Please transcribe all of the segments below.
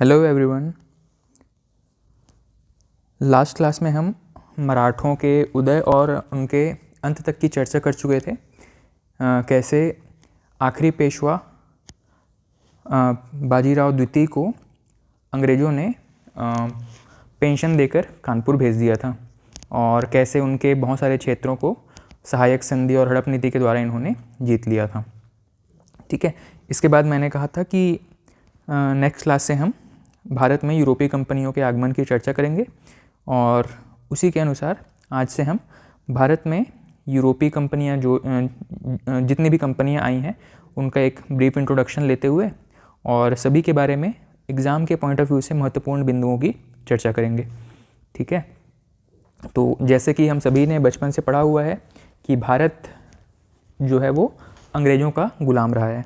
Hello everyone. Last class में हम मराठों के उदय और उनके अंत तक की चर्चा कर चुके थे। कैसे आखिरी पेशवा बाजीराव द्वितीय को अंग्रेज़ों ने पेंशन देकर कानपुर भेज दिया था और कैसे उनके बहुत सारे क्षेत्रों को सहायक संधि और हड़प नीति के द्वारा इन्होंने जीत लिया था। ठीक है, इसके बाद मैंने कहा था कि नेक्स्ट क्लास से हम भारत में यूरोपीय कंपनियों के आगमन की चर्चा करेंगे और उसी के अनुसार आज से हम भारत में यूरोपीय कंपनियां जो जितनी भी कंपनियां आई हैं उनका एक ब्रीफ इंट्रोडक्शन लेते हुए और सभी के बारे में एग्ज़ाम के पॉइंट ऑफ व्यू से महत्वपूर्ण बिंदुओं की चर्चा करेंगे। ठीक है, तो जैसे कि हम सभी ने बचपन से पढ़ा हुआ है कि भारत जो है वो अंग्रेज़ों का गुलाम रहा है,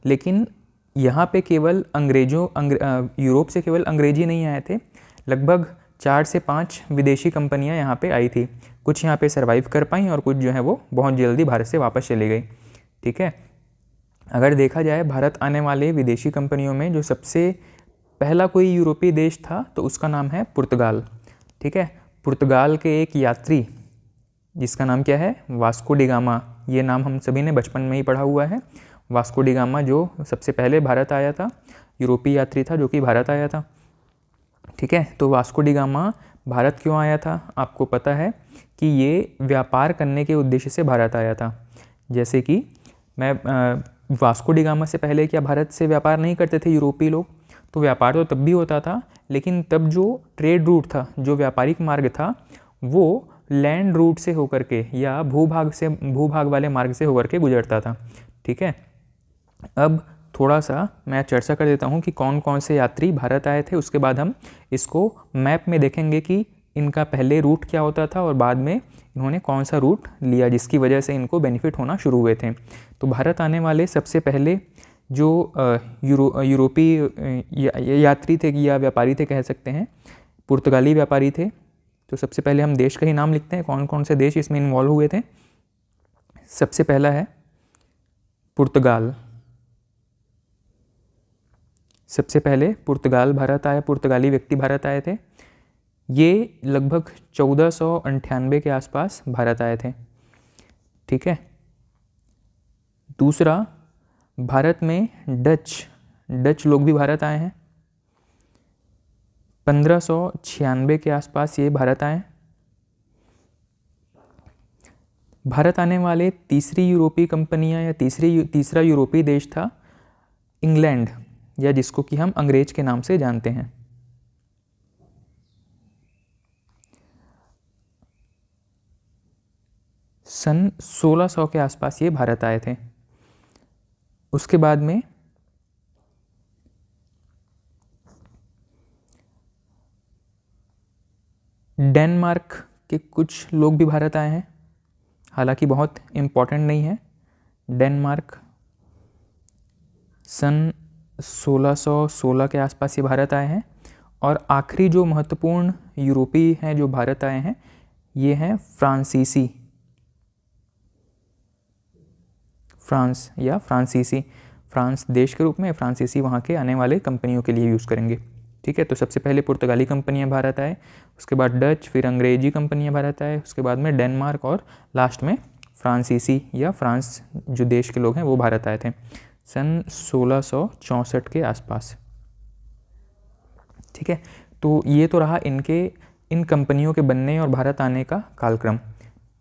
लेकिन यहाँ पे केवल यूरोप से केवल अंग्रेजी नहीं आए थे। लगभग 4 से 5 विदेशी कंपनियाँ यहाँ पे आई थी। कुछ यहाँ पे सरवाइव कर पाई और कुछ जो है वो बहुत जल्दी भारत से वापस चली गई। ठीक है, अगर देखा जाए भारत आने वाले विदेशी कंपनियों में जो सबसे पहला कोई यूरोपीय देश था तो उसका नाम है पुर्तगाल। ठीक है, पुर्तगाल के एक यात्री जिसका नाम क्या है, वास्को डी गामा। ये नाम हम सभी ने बचपन में ही पढ़ा हुआ है। वास्को डी गामा जो सबसे पहले भारत आया था, यूरोपीय यात्री था जो कि भारत आया था। ठीक है, तो वास्को डी गामा भारत क्यों आया था? आपको पता है कि ये व्यापार करने के उद्देश्य से भारत आया था। जैसे कि वास्को डी गामा से पहले क्या भारत से व्यापार नहीं करते थे यूरोपीय लोग? तो व्यापार तो तब भी होता था, लेकिन तब जो ट्रेड रूट था, जो व्यापारिक मार्ग था, वो लैंड रूट से होकर के या भूभाग वाले मार्ग से होकर के गुजरता था। ठीक है, अब थोड़ा सा मैं चर्चा कर देता हूँ कि कौन कौन से यात्री भारत आए थे। उसके बाद हम इसको मैप में देखेंगे कि इनका पहले रूट क्या होता था और बाद में इन्होंने कौन सा रूट लिया जिसकी वजह से इनको बेनिफिट होना शुरू हुए थे। तो भारत आने वाले सबसे पहले जो यूरोपीय यात्री थे या व्यापारी थे कह सकते हैं, पुर्तगाली व्यापारी थे। तो सबसे पहले हम देश का ही नाम लिखते हैं, कौन कौन से देश इसमें इन्वॉल्व हुए थे। सबसे पहला है पुर्तगाल। सबसे पहले पुर्तगाल भारत आया, पुर्तगाली व्यक्ति भारत आए थे। ये लगभग 1498 के आसपास भारत आए थे। ठीक है, दूसरा, भारत में डच लोग भी भारत आए हैं। 1596 के आसपास ये भारत आए। भारत आने वाले तीसरी यूरोपीय कंपनियां या तीसरा यूरोपीय देश था इंग्लैंड, या जिसको कि हम अंग्रेज के नाम से जानते हैं। सन 1600 के आसपास ये भारत आए थे। उसके बाद में डेनमार्क के कुछ लोग भी भारत आए हैं, हालांकि बहुत इम्पोर्टेंट नहीं है। डेनमार्क सन 1616 के आसपास ये भारत आए हैं। और आखिरी जो महत्वपूर्ण यूरोपीय हैं जो भारत आए हैं, ये हैं फ्रांसीसी, फ्रांस या फ्रांसीसी। फ्रांस देश के रूप में, फ्रांसीसी वहाँ के आने वाले कंपनियों के लिए यूज़ करेंगे। ठीक है, तो सबसे पहले पुर्तगाली कंपनियां भारत आए, उसके बाद डच, फिर अंग्रेजी कंपनियां भारत आए, उसके बाद में डेनमार्क और लास्ट में फ्रांसीसी या फ्रांस जो देश के लोग हैं वो भारत आए थे सन 1664 के आसपास। ठीक है, तो ये तो रहा इन कंपनियों के बनने और भारत आने का कालक्रम।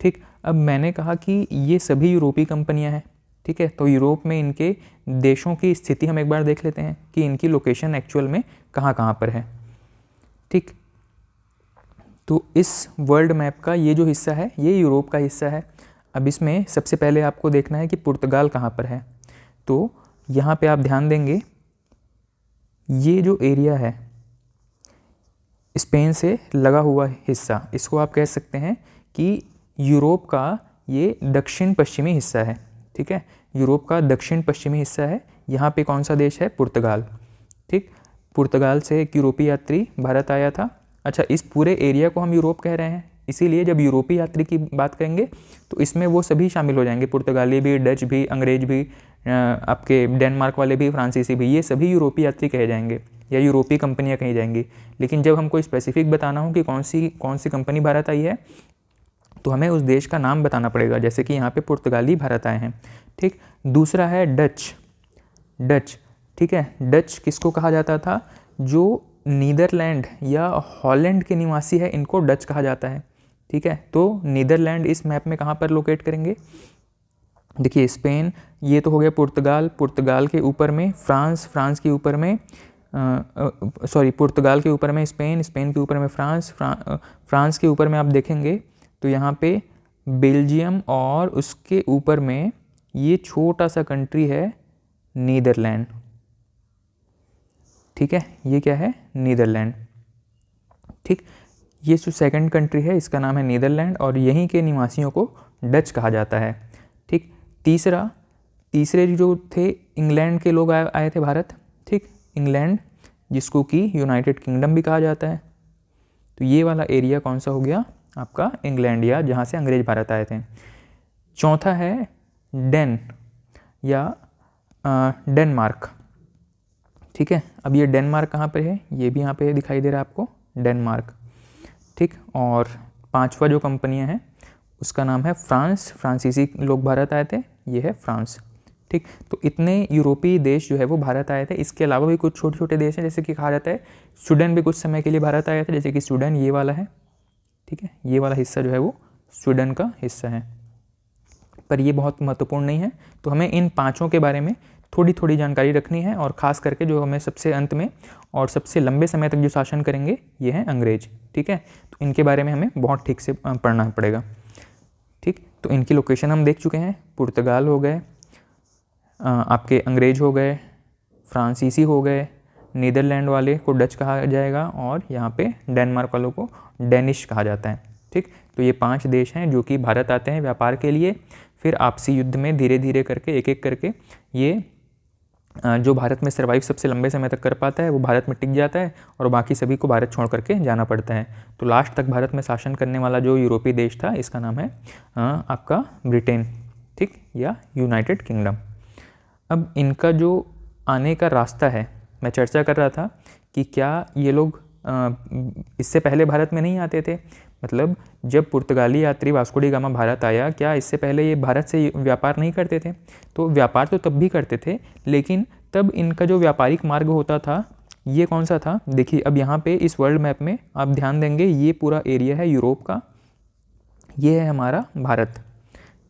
ठीक, अब मैंने कहा कि ये सभी यूरोपीय कंपनियां हैं। ठीक है, तो यूरोप में इनके देशों की स्थिति हम एक बार देख लेते हैं कि इनकी लोकेशन एक्चुअल में कहाँ कहाँ पर है। ठीक, तो इस वर्ल्ड मैप का ये जो हिस्सा है ये यूरोप का हिस्सा है। अब इसमें सबसे पहले आपको देखना है कि पुर्तगाल कहाँ पर है। तो यहाँ पे आप ध्यान देंगे, ये जो एरिया है स्पेन से लगा हुआ हिस्सा, इसको आप कह सकते हैं कि यूरोप का ये दक्षिण पश्चिमी हिस्सा है। ठीक है, यूरोप का दक्षिण पश्चिमी हिस्सा है। यहाँ पे कौन सा देश है? पुर्तगाल। ठीक, पुर्तगाल से एक यूरोपीय यात्री भारत आया था। अच्छा, इस पूरे एरिया को हम यूरोप कह रहे हैं इसीलिए जब यूरोपीय यात्री की बात करेंगे तो इसमें वो सभी शामिल हो जाएंगे, पुर्तगाली भी, डच भी, अंग्रेज भी, आपके डेनमार्क वाले भी, फ्रांसीसी भी, ये सभी यूरोपीय यात्री कहे जाएंगे या यूरोपीय कंपनियां कही जाएंगी। लेकिन जब हमको स्पेसिफिक बताना हो कि कौन सी कंपनी भारत आई है तो हमें उस देश का नाम बताना पड़ेगा, जैसे कि यहाँ पे पुर्तगाली भारत आए हैं। ठीक, दूसरा है डच। ठीक है, डच किसको कहा जाता था? जो नीदरलैंड या हॉलैंड के निवासी है इनको डच कहा जाता है। ठीक है, तो नीदरलैंड इस मैप में कहाँ पर लोकेट करेंगे? देखिए स्पेन, ये तो हो गया पुर्तगाल के ऊपर में फ्रांस के ऊपर में पुर्तगाल के ऊपर में स्पेन के ऊपर में फ्रांस के ऊपर में आप देखेंगे तो यहाँ पे बेल्जियम, और उसके ऊपर में ये छोटा सा कंट्री है नीदरलैंड। ठीक है, ये क्या है? नीदरलैंड। ठीक, ये जो सेकंड कंट्री है इसका नाम है नीदरलैंड और यहीं के निवासियों को डच कहा जाता है। ठीक, तीसरे जो थे इंग्लैंड के लोग आए थे भारत। ठीक, इंग्लैंड जिसको कि यूनाइटेड किंगडम भी कहा जाता है। तो ये वाला एरिया कौन सा हो गया आपका? इंग्लैंड, या जहाँ से अंग्रेज भारत आए थे। चौथा है डेन या डेनमार्क। ठीक है, अब ये डेनमार्क कहाँ पे है? ये भी यहाँ पे दिखाई दे रहा है आपको, डेनमार्क। ठीक, और पांचवा जो कंपनियाँ हैं उसका नाम है फ्रांसीसी लोग भारत आए थे, ये है फ्रांस। ठीक, तो इतने यूरोपीय देश जो है वो भारत आए थे। इसके अलावा भी कुछ छोटे छोटे देश हैं, जैसे कि कहा जाता है स्वीडन भी कुछ समय के लिए भारत आया था, जैसे कि स्वीडन ये वाला है। ठीक है, ये वाला हिस्सा जो है वो स्वीडन का हिस्सा है, पर ये बहुत महत्वपूर्ण नहीं है। तो हमें इन पांचों के बारे में थोड़ी थोड़ी जानकारी रखनी है, और ख़ास करके जो हमें सबसे अंत में और सबसे लंबे समय तक जो शासन करेंगे ये हैं अंग्रेज। ठीक है, तो इनके बारे में हमें बहुत ठीक से पढ़ना पड़ेगा। ठीक, तो इनकी लोकेशन हम देख चुके हैं, पुर्तगाल हो गए, आपके अंग्रेज हो गए, फ्रांसीसी हो गए, नीदरलैंड वाले को डच कहा जाएगा, और यहाँ पे डेनमार्क वालों को डेनिश कहा जाता है। ठीक, तो ये 5 देश हैं जो कि भारत आते हैं व्यापार के लिए। फिर आपसी युद्ध में धीरे धीरे करके एक एक करके ये जो भारत में सर्वाइव सबसे लंबे समय तक कर पाता है वो भारत में टिक जाता है, और बाकी सभी को भारत छोड़ करके जाना पड़ता है। तो लास्ट तक भारत में शासन करने वाला जो यूरोपीय देश था इसका नाम है आपका ब्रिटेन। ठीक, या यूनाइटेड किंगडम। अब इनका जो आने का रास्ता है, मैं चर्चा कर रहा था कि क्या ये लोग इससे पहले भारत में नहीं आते थे? मतलब जब पुर्तगाली यात्री वास्को डी गामा भारत आया, क्या इससे पहले ये भारत से व्यापार नहीं करते थे? तो व्यापार तो तब भी करते थे, लेकिन तब इनका जो व्यापारिक मार्ग होता था ये कौन सा था? देखिए अब यहाँ पे इस वर्ल्ड मैप में आप ध्यान देंगे, ये पूरा एरिया है यूरोप का, ये है हमारा भारत।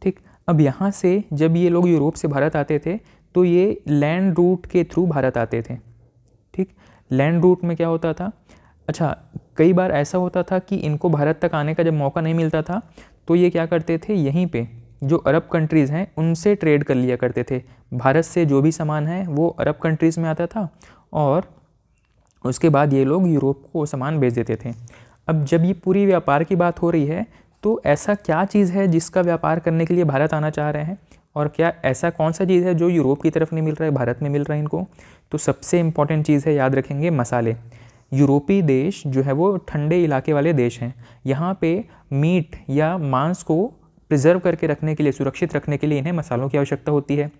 ठीक, अब यहाँ से जब ये लोग यूरोप से भारत आते थे तो ये लैंड रूट के थ्रू भारत आते थे। ठीक, लैंड रूट में क्या होता था? अच्छा, कई बार ऐसा होता था कि इनको भारत तक आने का जब मौका नहीं मिलता था तो ये क्या करते थे, यहीं पे जो अरब कंट्रीज़ हैं उनसे ट्रेड कर लिया करते थे। भारत से जो भी सामान है वो अरब कंट्रीज़ में आता था, और उसके बाद ये लोग यूरोप को सामान भेज देते थे। अब जब ये पूरी व्यापार की बात हो रही है तो ऐसा क्या चीज़ है जिसका व्यापार करने के लिए भारत आना चाह रहे हैं, और क्या ऐसा कौन सा चीज़ है जो यूरोप की तरफ नहीं मिल रहा है, भारत में मिल रहा है इनको? तो सबसे इम्पॉर्टेंट चीज़ है, याद रखेंगे, मसाले। यूरोपीय देश जो है वो ठंडे इलाके वाले देश हैं। यहाँ पे मीट या मांस को प्रिजर्व करके रखने के लिए, सुरक्षित रखने के लिए इन्हें मसालों की आवश्यकता होती है।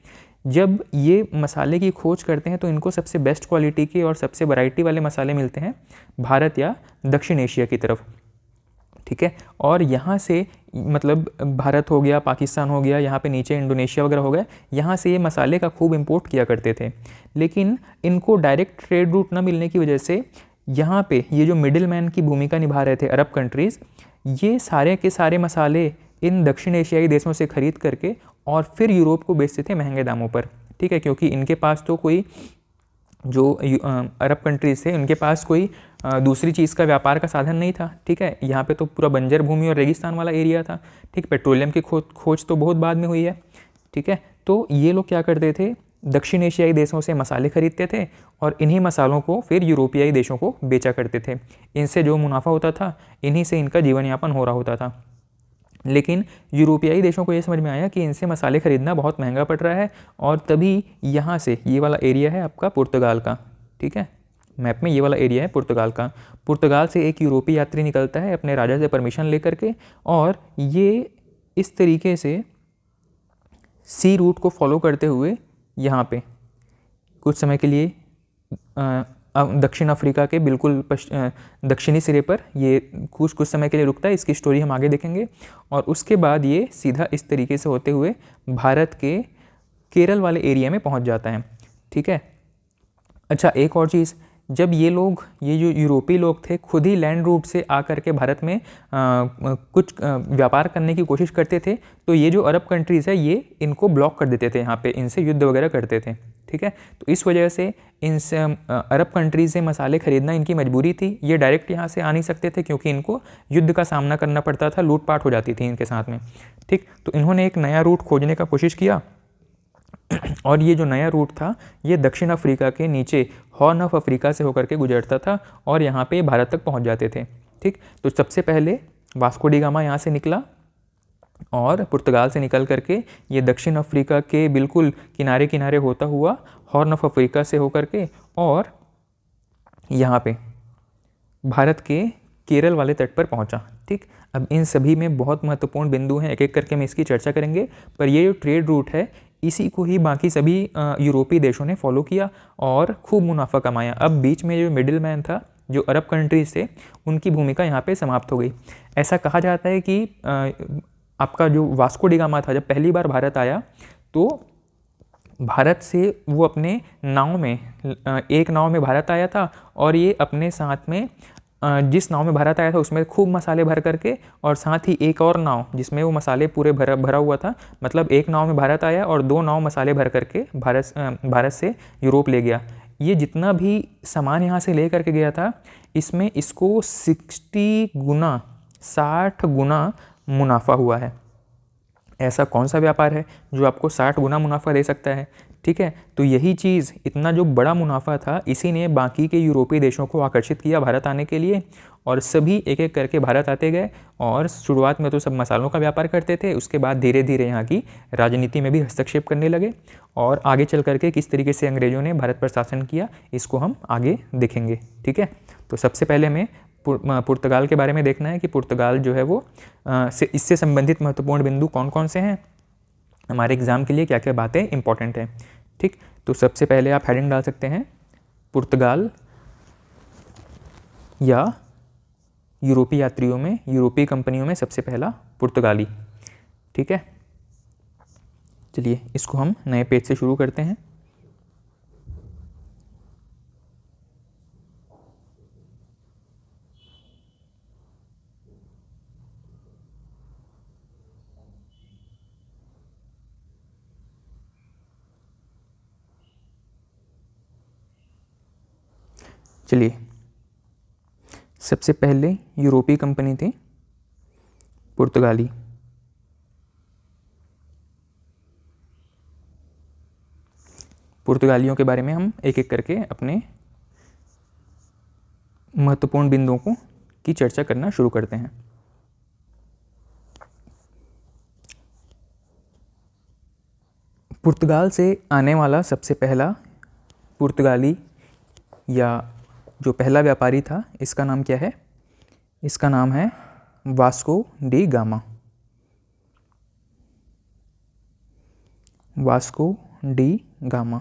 जब ये मसाले की खोज करते हैं तो इनको सबसे बेस्ट क्वालिटी के और सबसे वैरायटी वाले मसाले मिलते हैं भारत या दक्षिण एशिया की तरफ। ठीक है, और यहाँ से मतलब भारत हो गया, पाकिस्तान हो गया, यहाँ पे नीचे इंडोनेशिया वगैरह हो गया, यहाँ से ये मसाले का खूब इंपोर्ट किया करते थे। लेकिन इनको डायरेक्ट ट्रेड रूट ना मिलने की वजह से यहाँ पे ये जो मिडिल मैन की भूमिका निभा रहे थे अरब कंट्रीज़, ये सारे के सारे मसाले इन दक्षिण एशियाई देशों से खरीद करके और फिर यूरोप को बेचते थे महंगे दामों पर। ठीक है, क्योंकि इनके पास तो कोई जो अरब कंट्रीज थे उनके पास कोई दूसरी चीज़ का व्यापार का साधन नहीं था। ठीक है, यहाँ पे तो पूरा बंजर भूमि और रेगिस्तान वाला एरिया था। ठीक, पेट्रोलियम की खोज तो बहुत बाद में हुई है। ठीक है, तो ये लोग क्या करते थे, दक्षिण एशियाई देशों से मसाले खरीदते थे और इन्हीं मसालों को फिर यूरोपियाई देशों को बेचा करते थे। इनसे जो मुनाफा होता था इन्हीं से इनका जीवन यापन हो रहा होता था। लेकिन यूरोपियाई देशों को ये समझ में आया कि इनसे मसाले खरीदना बहुत महंगा पड़ रहा है, और तभी यहाँ से ये वाला एरिया है आपका पुर्तगाल का। ठीक है, मैप में ये वाला एरिया है पुर्तगाल का। पुर्तगाल से एक यूरोपीय यात्री निकलता है अपने राजा से परमिशन लेकर के, और ये इस तरीके से सी रूट को फॉलो करते हुए यहाँ पे कुछ समय के लिए दक्षिण अफ्रीका के बिल्कुल दक्षिणी सिरे पर ये कुछ समय के लिए रुकता है। इसकी स्टोरी हम आगे देखेंगे। और उसके बाद ये सीधा इस तरीके से होते हुए भारत के केरल वाले एरिया में पहुंच जाता है। ठीक है। अच्छा, एक और चीज़, जब ये जो यूरोपीय लोग थे खुद ही लैंड रूट से आकर के भारत में कुछ व्यापार करने की कोशिश करते थे, तो ये जो अरब कंट्रीज़ है ये इनको ब्लॉक कर देते थे, यहाँ पे इनसे युद्ध वगैरह करते थे। ठीक है। तो इस वजह से इनसे अरब कंट्रीज से मसाले खरीदना इनकी मजबूरी थी। ये डायरेक्ट यहाँ से आ नहीं सकते थे क्योंकि इनको युद्ध का सामना करना पड़ता था, लूटपाट हो जाती थी इनके साथ में। ठीक। तो इन्होंने एक नया रूट खोजने का कोशिश किया, और ये जो नया रूट था ये दक्षिण अफ्रीका के नीचे हॉर्न ऑफ अफ्रीका से होकर के गुजरता था और यहाँ पे भारत तक पहुँच जाते थे। ठीक। तो सबसे पहले वास्को डी गामा यहाँ से निकला, और पुर्तगाल से निकल करके ये दक्षिण अफ्रीका के बिल्कुल किनारे किनारे होता हुआ हॉर्न ऑफ अफ्रीका से होकर के और यहाँ पे भारत के केरल वाले तट पर पहुँचा। ठीक। अब इन सभी में बहुत महत्वपूर्ण बिंदु हैं, एक एक करके हम इसकी चर्चा करेंगे। पर ये जो ट्रेड रूट है इसी को ही बाकी सभी यूरोपीय देशों ने फॉलो किया और खूब मुनाफा कमाया। अब बीच में जो मिडिल मैन था, जो अरब कंट्रीज थे, उनकी भूमिका यहाँ पे समाप्त हो गई। ऐसा कहा जाता है कि आपका जो वास्को डी गामा था जब पहली बार भारत आया तो भारत से वो अपने नाव में एक नाव में भारत आया था, और ये अपने साथ में जिस नाव में भारत आया था उसमें खूब मसाले भर करके, और साथ ही एक और नाव जिसमें वो मसाले पूरे भरा हुआ था, मतलब एक नाव में भारत आया और 2 नाव मसाले भर करके भारत से यूरोप ले गया। ये जितना भी सामान यहाँ से ले करके गया था इसमें इसको 60 गुना मुनाफा हुआ है। ऐसा कौन सा व्यापार है जो आपको 60 गुना मुनाफा दे सकता है? ठीक है। तो यही चीज़, इतना जो बड़ा मुनाफा था, इसी ने बाकी के यूरोपीय देशों को आकर्षित किया भारत आने के लिए, और सभी एक एक करके भारत आते गए। और शुरुआत में तो सब मसालों का व्यापार करते थे, उसके बाद धीरे धीरे यहाँ की राजनीति में भी हस्तक्षेप करने लगे, और आगे चल करके किस तरीके से अंग्रेज़ों ने भारत पर शासन किया इसको हम आगे देखेंगे। ठीक है। तो सबसे पहले हमें पुर्तगाल के बारे में देखना है कि पुर्तगाल जो है वो इससे संबंधित महत्वपूर्ण बिंदु कौन कौन से हैं, हमारे एग्जाम के लिए क्या क्या बातें इंपॉर्टेंट हैं। ठीक। तो सबसे पहले आप हेडिंग डाल सकते हैं पुर्तगाल या यूरोपीय यात्रियों में, यूरोपीय कंपनियों में सबसे पहला पुर्तगाली। ठीक है। चलिए इसको हम नए पेज से शुरू करते हैं। चलिए, सबसे पहले यूरोपीय कंपनी थी पुर्तगाली। पुर्तगालियों के बारे में हम एक एक करके अपने महत्वपूर्ण बिंदुओं की चर्चा करना शुरू करते हैं। पुर्तगाल से आने वाला सबसे पहला पुर्तगाली या जो पहला व्यापारी था, इसका नाम क्या है? इसका नाम है Vasco D gamma. Vasco D gamma.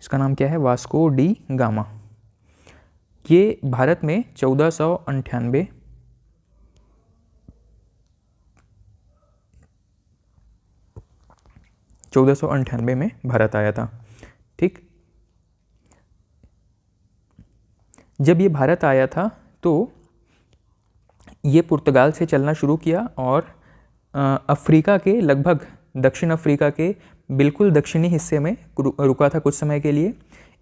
इसका नाम क्या है? Vasco D gamma. ये भारत में 1498 में भारत आया था। ठीक। जब ये भारत आया था तो ये पुर्तगाल से चलना शुरू किया और अफ्रीका के लगभग, दक्षिण अफ्रीका के बिल्कुल दक्षिणी हिस्से में रुका था कुछ समय के लिए।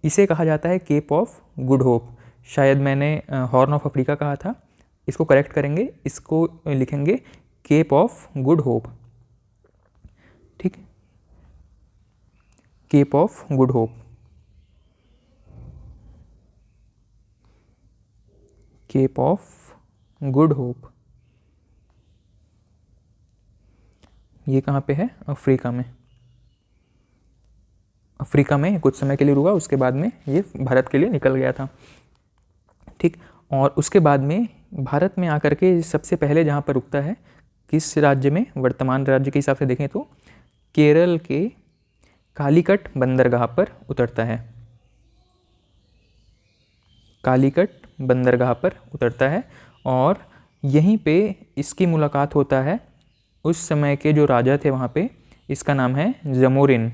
इसे कहा जाता है केप ऑफ गुड होप। शायद मैंने हॉर्न ऑफ अफ्रीका कहा था, इसको करेक्ट करेंगे, इसको लिखेंगे केप ऑफ गुड होप। ठीक। Cape of good hope. Cape of good hope ये कहाँ पे है? अफ्रीका में। अफ्रीका में कुछ समय के लिए रुका, उसके बाद में ये भारत के लिए निकल गया था। ठीक, और उसके बाद में भारत में आकर के सबसे पहले जहाँ पर रुकता है, किस राज्य में, वर्तमान राज्य के हिसाब से देखें तो केरल के कालीकट बंदरगाह पर उतरता है। कालीकट बंदरगाह पर उतरता है और यहीं पे इसकी मुलाकात होता है उस समय के जो राजा थे वहाँ पे, इसका नाम है जमोरिन।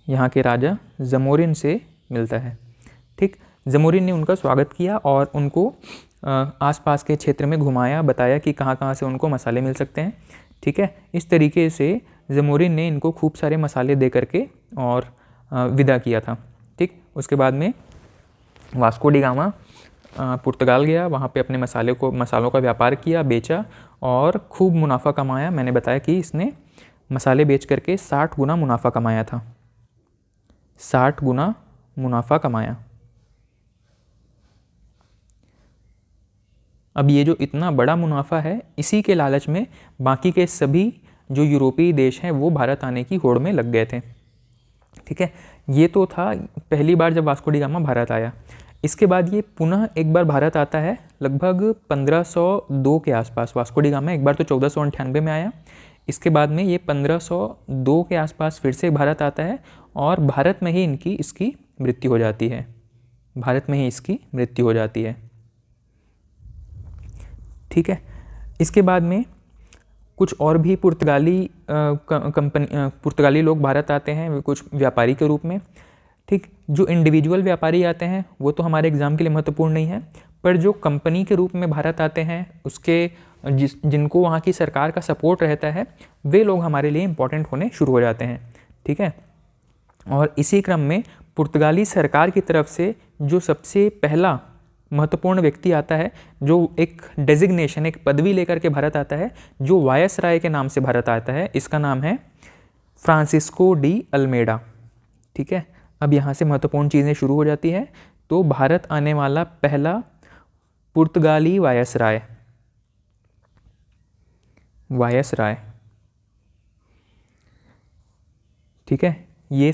यहाँ के राजा जमोरिन से मिलता है। ठीक, जमोरिन ने उनका स्वागत किया और उनको आसपास के क्षेत्र में घुमाया, बताया कि कहाँ कहाँ से उनको मसाले मिल सकते हैं। ठीक है, इस तरीके से जमोरिन ने इनको खूब सारे मसाले दे करके और विदा किया था। ठीक, उसके बाद में वास्को डी गामा पुर्तगाल गया, वहाँ पे अपने मसालों का व्यापार किया, बेचा और खूब मुनाफा कमाया। मैंने बताया कि इसने मसाले बेच करके 60 गुना मुनाफा कमाया था, 60 गुना मुनाफा कमाया। अब ये जो इतना बड़ा मुनाफा है, इसी के लालच में बाकी के सभी जो यूरोपीय देश हैं वो भारत आने की होड़ में लग गए थे। ठीक है, ये तो था पहली बार जब वास्को डी गामा भारत आया। इसके बाद ये पुनः एक बार भारत आता है लगभग 1502 के आसपास। वास्को डी गामा एक बार तो 1498 में आया, इसके बाद में ये 1502 के आसपास फिर से भारत आता है और भारत में ही इसकी मृत्यु हो जाती है। भारत में ही इसकी मृत्यु हो जाती है। ठीक है, इसके बाद में कुछ और भी पुर्तगाली लोग भारत आते हैं, कुछ व्यापारी के रूप में। ठीक, जो इंडिविजुअल व्यापारी आते हैं वो तो हमारे एग्ज़ाम के लिए महत्वपूर्ण नहीं है, पर जो कंपनी के रूप में भारत आते हैं, उसके जिनको वहाँ की सरकार का सपोर्ट रहता है, वे लोग हमारे लिए इम्पोर्टेंट होने शुरू हो जाते हैं। ठीक है, और इसी क्रम में पुर्तगाली सरकार की तरफ से जो सबसे पहला महत्वपूर्ण व्यक्ति आता है, जो एक डेजिग्नेशन, एक पदवी लेकर के भारत आता है, जो वायसराय के नाम से भारत आता है, इसका नाम है फ्रांसिस्को डी अल्मेडा। ठीक है, अब यहाँ से महत्वपूर्ण चीज़ें शुरू हो जाती है। तो भारत आने वाला पहला पुर्तगाली वायसराय, ठीक है, ये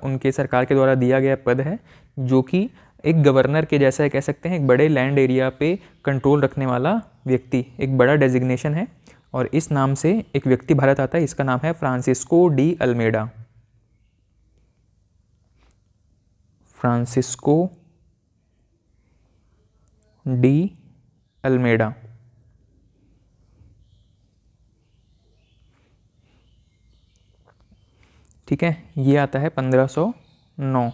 उनके सरकार के द्वारा दिया गया पद है, जो कि एक गवर्नर के जैसा कह सकते हैं, एक बड़े लैंड एरिया पे कंट्रोल रखने वाला व्यक्ति, एक बड़ा डेजिग्नेशन है। और इस नाम से एक व्यक्ति भारत आता है, इसका नाम है Francisco de Almeida. Francisco de Almeida. ठीक है, ये आता है 1509,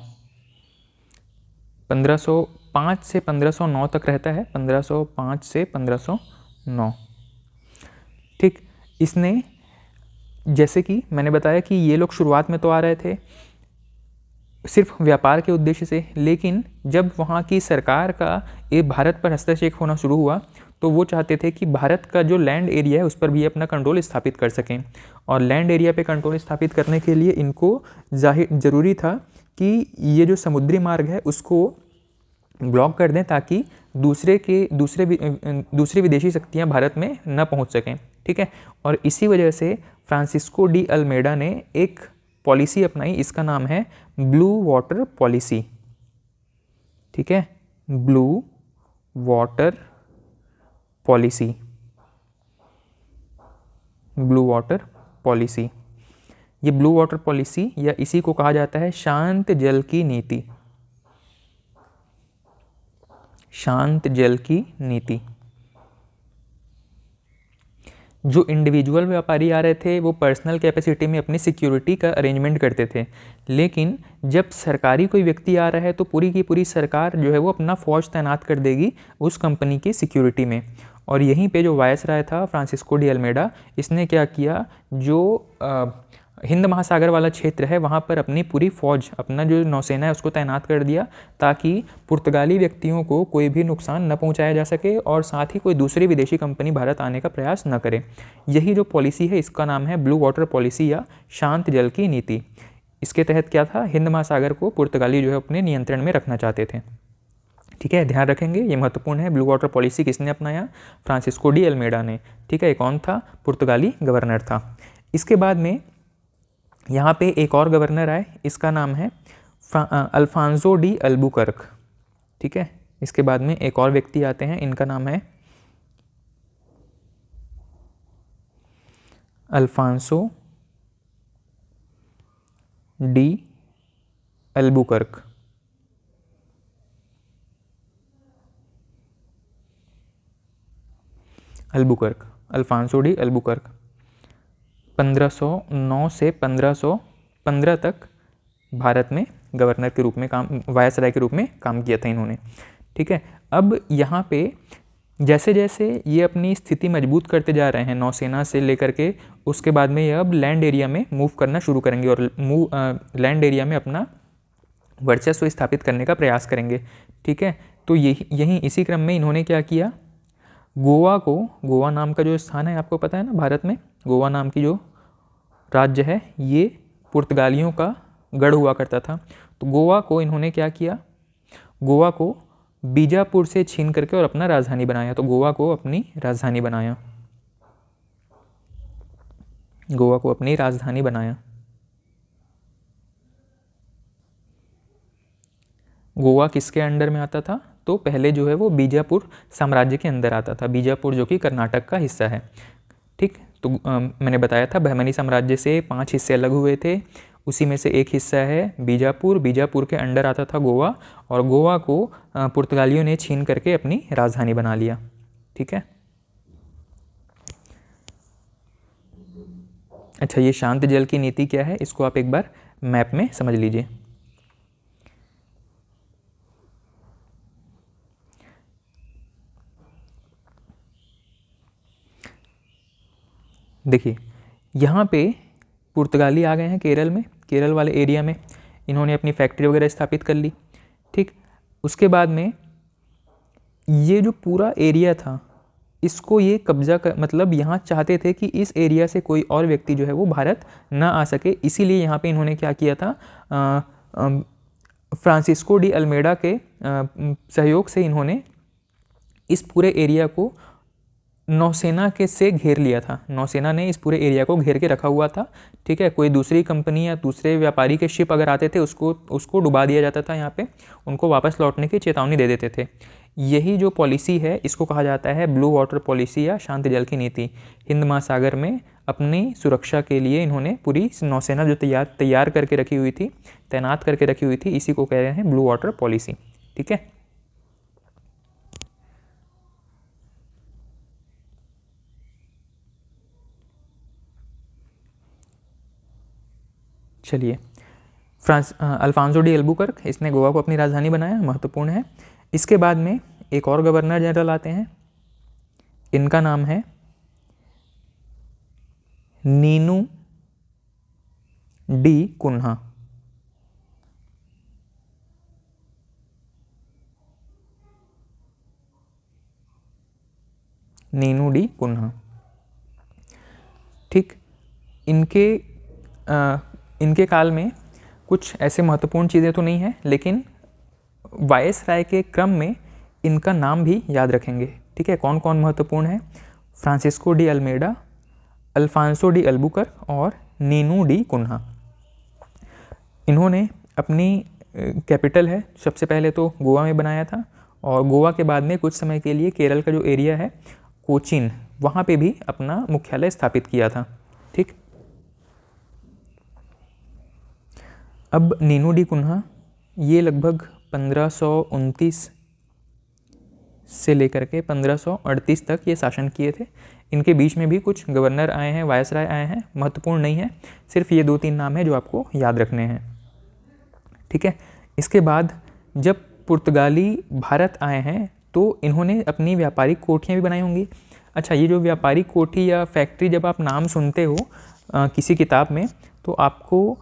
1505 से 1509 तक रहता है, 1505 से 1509। ठीक, इसने, जैसे कि मैंने बताया कि ये लोग शुरुआत में तो आ रहे थे सिर्फ व्यापार के उद्देश्य से, लेकिन जब वहाँ की सरकार का ये भारत पर हस्तक्षेप होना शुरू हुआ तो वो चाहते थे कि भारत का जो लैंड एरिया है उस पर भी अपना कंट्रोल स्थापित कर सकें। और लैंड एरिया पे कंट्रोल स्थापित करने के लिए इनको ज़रूरी था कि ये जो समुद्री मार्ग है उसको ब्लॉक कर दें, ताकि दूसरी विदेशी शक्तियाँ भारत में न पहुँच सकें। ठीक है, और इसी वजह से फ्रांसिस्को डी अल्मेडा ने एक पॉलिसी अपनाई, इसका नाम है ब्लू वाटर पॉलिसी। ठीक है, blue water policy, blue water policy. ये ब्लू वाटर पॉलिसी, या इसी को कहा जाता है शांत जल की नीति, शांत जल की नीति। जो इंडिविजुअल व्यापारी आ रहे थे वो पर्सनल कैपेसिटी में अपनी सिक्योरिटी का अरेंजमेंट करते थे, लेकिन जब सरकारी कोई व्यक्ति आ रहा है तो पूरी की पूरी सरकार जो है वो अपना फौज तैनात कर देगी उस कंपनी की सिक्योरिटी में। और यहीं पे जो वायसराय था फ्रांसिस्को डी अल्मेडा, इसने क्या किया, जो हिंद महासागर वाला क्षेत्र है वहाँ पर अपनी पूरी फौज, अपना जो नौसेना है उसको तैनात कर दिया, ताकि पुर्तगाली व्यक्तियों को कोई भी नुकसान न पहुँचाया जा सके और साथ ही कोई दूसरी विदेशी कंपनी भारत आने का प्रयास न करे। यही जो पॉलिसी है इसका नाम है ब्लू वाटर पॉलिसी या शांत जल की नीति। इसके तहत क्या था, हिंद महासागर को पुर्तगाली जो है अपने नियंत्रण में रखना चाहते थे। ठीक है, ध्यान रखेंगे, ये महत्वपूर्ण है। ब्लू वाटर पॉलिसी किसने अपनाया, फ्रांसिस्को डी अल्मेडा ने। ठीक है, कौन था, पुर्तगाली गवर्नर था। इसके बाद में यहाँ पे एक और गवर्नर आए, इसका नाम है अल्फांसो डी अल्बुकर्क। ठीक है, इसके बाद में एक और व्यक्ति आते हैं, इनका नाम है Alfonso de Albuquerque. Alfonso de Albuquerque 1509 से 1515 तक भारत में गवर्नर के रूप में वायसराय के रूप में काम किया था इन्होंने। ठीक है, अब यहाँ पे जैसे जैसे ये अपनी स्थिति मजबूत करते जा रहे हैं नौसेना से लेकर के, उसके बाद में ये अब लैंड एरिया में मूव करना शुरू करेंगे और लैंड एरिया में अपना वर्चस्व स्थापित करने का प्रयास करेंगे। ठीक है, तो यहीं इसी क्रम में इन्होंने क्या किया, गोवा नाम का जो स्थान है आपको पता है ना, भारत में गोवा नाम की जो राज्य है ये पुर्तगालियों का गढ़ हुआ करता था। तो गोवा को इन्होंने क्या किया, गोवा को बीजापुर से छीन करके और अपना राजधानी बनाया। तो गोवा को अपनी राजधानी बनाया, गोवा को अपनी राजधानी बनाया। गोवा किसके अंडर में आता था, तो पहले जो है वो बीजापुर साम्राज्य के अंदर आता था, बीजापुर जो कि कर्नाटक का हिस्सा है। ठीक, तो मैंने बताया था बहमनी साम्राज्य से 5 हिस्से अलग हुए थे, उसी में से एक हिस्सा है बीजापुर। बीजापुर के अंडर आता था गोवा, और गोवा को पुर्तगालियों ने छीन करके अपनी राजधानी बना लिया। ठीक है, अच्छा ये शांत जल की नीति क्या है, इसको आप एक बार मैप में समझ लीजिए। देखिए यहाँ पे पुर्तगाली आ गए हैं केरल में, केरल वाले एरिया में इन्होंने अपनी फैक्ट्री वगैरह स्थापित कर ली। ठीक, उसके बाद में ये जो पूरा एरिया था इसको ये कब्जा कर, मतलब यहाँ चाहते थे कि इस एरिया से कोई और व्यक्ति जो है वो भारत ना आ सके, इसीलिए यहाँ पे इन्होंने क्या किया था, फ्रांसिस्को डी अल्मेडा के सहयोग से इन्होंने इस पूरे एरिया को नौसेना के से घेर लिया था। नौसेना ने इस पूरे एरिया को घेर के रखा हुआ था। ठीक है, कोई दूसरी कंपनी या दूसरे व्यापारी के शिप अगर आते थे उसको डुबा दिया जाता था, यहाँ पे उनको वापस लौटने की चेतावनी दे देते थे। यही जो पॉलिसी है इसको कहा जाता है ब्लू वाटर पॉलिसी या शांत जल की नीति। हिंद महासागर में अपनी सुरक्षा के लिए इन्होंने पूरी नौसेना जो तैयार करके रखी हुई थी, तैनात करके रखी हुई थी, इसी को कह रहे हैं ब्लू वाटर पॉलिसी। ठीक है, चलिए अल्फांसो डी अल्बुकर्क, इसने गोवा को अपनी राजधानी बनाया, महत्वपूर्ण है। इसके बाद में एक और गवर्नर जनरल आते हैं, इनका नाम है Nuno da Cunha. Nuno da Cunha. ठीक, इनके काल में कुछ ऐसे महत्वपूर्ण चीज़ें तो नहीं हैं, लेकिन वायसराय के क्रम में इनका नाम भी याद रखेंगे। ठीक है, कौन कौन महत्वपूर्ण है, Francisco de Almeida, Alfonso de Albuquerque और नीनू डी कुन्हा। इन्होंने अपनी कैपिटल है सबसे पहले तो गोवा में बनाया था, और गोवा के बाद में कुछ समय के लिए केरल का जो एरिया है कोचीन, वहाँ पे भी अपना मुख्यालय स्थापित किया था। ठीक, अब नीनू डी कुन्हा ये लगभग 1529 से लेकर के 1538 तक ये शासन किए थे। इनके बीच में भी कुछ गवर्नर आए हैं, वायसराय आए हैं, महत्वपूर्ण नहीं है, सिर्फ ये 2-3 नाम है जो आपको याद रखने हैं। ठीक है, इसके बाद जब पुर्तगाली भारत आए हैं तो इन्होंने अपनी व्यापारिक कोठियाँ भी बनाई होंगी। अच्छा, ये जो व्यापारिक कोठी या फैक्ट्री जब आप नाम सुनते हो किसी किताब में, तो आपको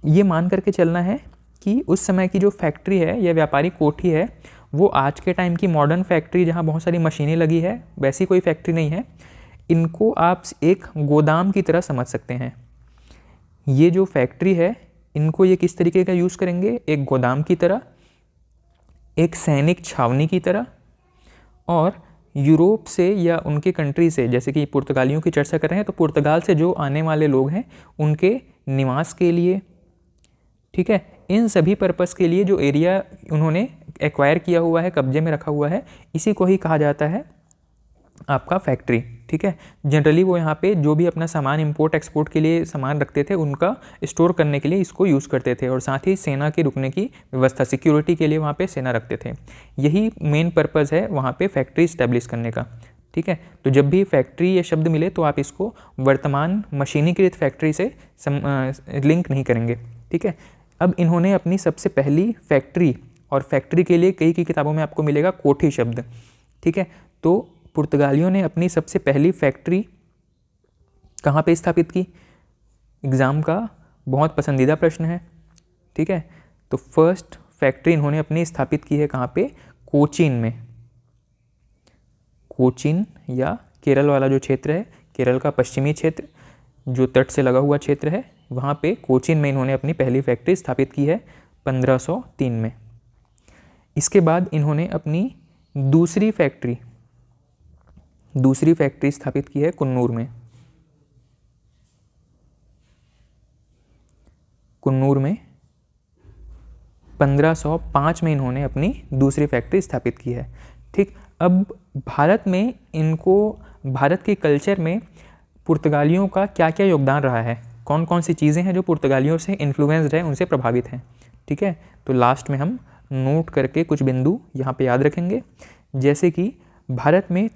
ये मान करके चलना है कि उस समय की जो फैक्ट्री है या व्यापारिक कोठी है वो आज के टाइम की मॉडर्न फैक्ट्री जहाँ बहुत सारी मशीनें लगी है वैसी कोई फैक्ट्री नहीं है। इनको आप एक गोदाम की तरह समझ सकते हैं। ये जो फैक्ट्री है इनको ये किस तरीके का यूज़ करेंगे, एक गोदाम की तरह, एक सैनिक छावनी की तरह, और यूरोप से या उनके कंट्री से, जैसे कि पुर्तगालियों की चर्चा कर रहे हैं तो पुर्तगाल से जो आने वाले लोग हैं उनके निवास के लिए, ठीक है, इन सभी पर्पस के लिए जो एरिया उन्होंने एक्वायर किया हुआ है, कब्जे में रखा हुआ है, इसी को ही कहा जाता है आपका फैक्ट्री, ठीक है। जनरली वो यहाँ पे जो भी अपना सामान इंपोर्ट एक्सपोर्ट के लिए सामान रखते थे उनका स्टोर करने के लिए इसको यूज़ करते थे, और साथ ही सेना के रुकने की व्यवस्था, सिक्योरिटी के लिए वहाँ पे सेना रखते थे। यही मेन पर्पज़ है वहाँ पे फैक्ट्री इस्टेब्लिश करने का, ठीक है। तो जब भी फैक्ट्री ये शब्द मिले तो आप इसको वर्तमान मशीनीकृत फैक्ट्री से लिंक नहीं करेंगे, ठीक है। अब इन्होंने अपनी सबसे पहली फैक्ट्री, और फैक्ट्री के लिए कई किताबों में आपको मिलेगा कोठी शब्द, ठीक है। तो पुर्तगालियों ने अपनी सबसे पहली फैक्ट्री कहाँ पे स्थापित की? एग्ज़ाम का बहुत पसंदीदा प्रश्न है, ठीक है। तो फर्स्ट फैक्ट्री इन्होंने अपनी स्थापित की है कहाँ पे? कोचीन में। कोचीन या केरल वाला जो क्षेत्र है, केरल का पश्चिमी क्षेत्र जो तट से लगा हुआ क्षेत्र है, वहाँ पे कोचीन में इन्होंने अपनी पहली फैक्ट्री स्थापित की है 1503 में। इसके बाद इन्होंने अपनी दूसरी फैक्ट्री स्थापित की है कुन्नूर में। कुन्नूर में 1505 में इन्होंने अपनी दूसरी फैक्ट्री स्थापित की है, ठीक। अब भारत में भारत के कल्चर में पुर्तगालियों का क्या क्या योगदान रहा है, कौन कौन सी चीज़ें हैं जो पुर्तगालियों से इन्फ्लुएंस्ड है, उनसे प्रभावित हैं, ठीक है। तो लास्ट में हम नोट करके कुछ बिंदु यहाँ पे याद रखेंगे, जैसे कि भारत में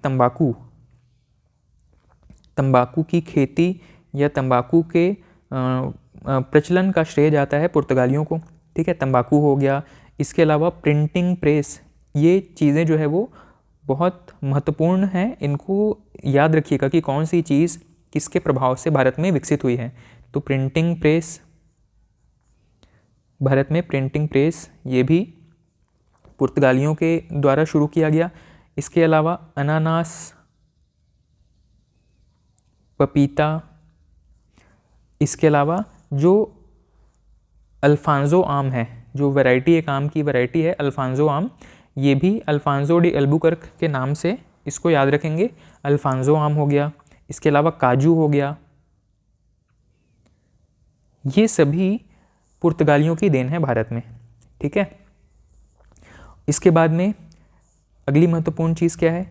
तंबाकू की खेती या तंबाकू के प्रचलन का श्रेय जाता है पुर्तगालियों को, ठीक है। तंबाकू हो गया, इसके अलावा प्रिंटिंग प्रेस, ये चीज़ें जो है वो बहुत महत्वपूर्ण हैं। इनको याद रखिएगा कि कौन सी चीज़ किसके प्रभाव से भारत में विकसित हुई है। तो प्रिंटिंग प्रेस, भारत में प्रिंटिंग प्रेस ये भी पुर्तगालियों के द्वारा शुरू किया गया। इसके अलावा अनानास, पपीता, इसके अलावा जो अल्फांसो आम है, जो वैरायटी, एक आम की वैरायटी है अल्फांसो आम, ये भी अल्फांसो डी अल्बुकर्क के नाम से इसको याद रखेंगे। अल्फांसो आम हो गया, इसके अलावा काजू हो गया, ये सभी पुर्तगालियों की देन है भारत में, ठीक है। इसके बाद में अगली महत्वपूर्ण चीज़ क्या है?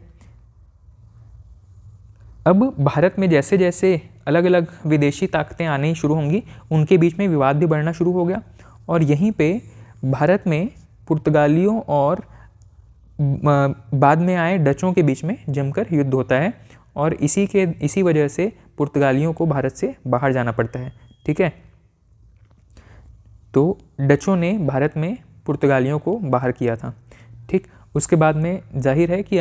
अब भारत में जैसे जैसे अलग अलग विदेशी ताकतें आनी शुरू होंगी, उनके बीच में विवाद भी बढ़ना शुरू हो गया, और यहीं पे भारत में पुर्तगालियों और बाद में आए डचों के बीच में जमकर युद्ध होता है, और इसी वजह से पुर्तगालियों को भारत से बाहर जाना पड़ता है, ठीक है। तो डचों ने भारत में पुर्तगालियों को बाहर किया था, ठीक। उसके बाद में जाहिर है कि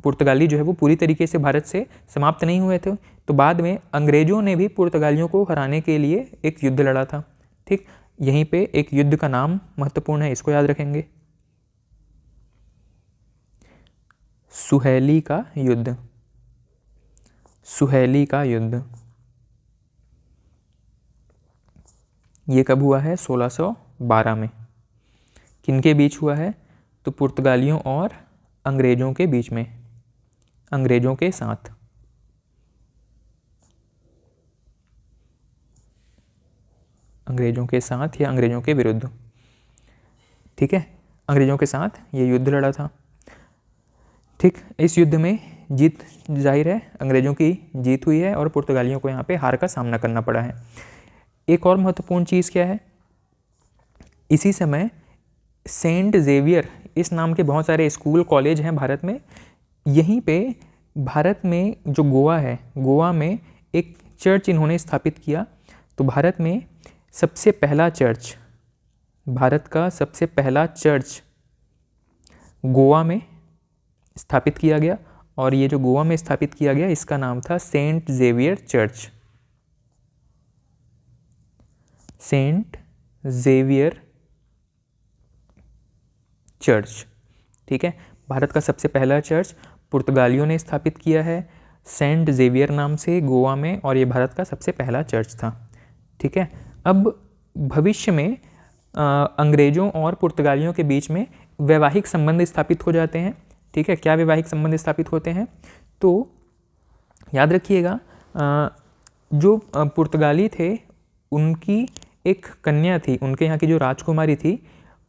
पुर्तगाली जो है वो पूरी तरीके से भारत से समाप्त नहीं हुए थे, तो बाद में अंग्रेज़ों ने भी पुर्तगालियों को हराने के लिए एक युद्ध लड़ा था, ठीक। यहीं पे एक युद्ध का नाम महत्वपूर्ण है, इसको याद रखेंगे, सुहेली का युद्ध। सुहेली का युद्ध ये कब हुआ है? 1612 में। किनके बीच हुआ है? तो पुर्तगालियों और अंग्रेज़ों के बीच में, अंग्रेज़ों के साथ। अंग्रेज़ों के साथ या अंग्रेज़ों के विरुद्ध, ठीक है। अंग्रेज़ों के साथ ये युद्ध लड़ा था, ठीक। इस युद्ध में जीत, जाहिर है अंग्रेज़ों की जीत हुई है और पुर्तगालियों को यहाँ पे हार का सामना करना पड़ा है। एक और महत्वपूर्ण चीज़ क्या है? इसी समय सेंट ज़ेवियर इस नाम के बहुत सारे स्कूल कॉलेज हैं भारत में। यहीं पे भारत में जो गोवा है, गोवा में एक चर्च इन्होंने स्थापित किया। तो भारत में सबसे पहला चर्च, भारत का सबसे पहला चर्च गोवा में स्थापित किया गया, और ये जो गोवा में स्थापित किया गया इसका नाम था Saint Xavier church. Saint Xavier church, ठीक है। भारत का सबसे पहला चर्च पुर्तगालियों ने स्थापित किया है सेंट ज़ेवियर नाम से गोवा में, और ये भारत का सबसे पहला चर्च था, ठीक है। अब भविष्य में अंग्रेज़ों और पुर्तगालियों के बीच में वैवाहिक संबंध स्थापित हो जाते हैं, ठीक है। क्या वैवाहिक संबंध स्थापित होते हैं? तो याद रखिएगा, जो पुर्तगाली थे उनकी एक कन्या थी, उनके यहाँ की जो राजकुमारी थी,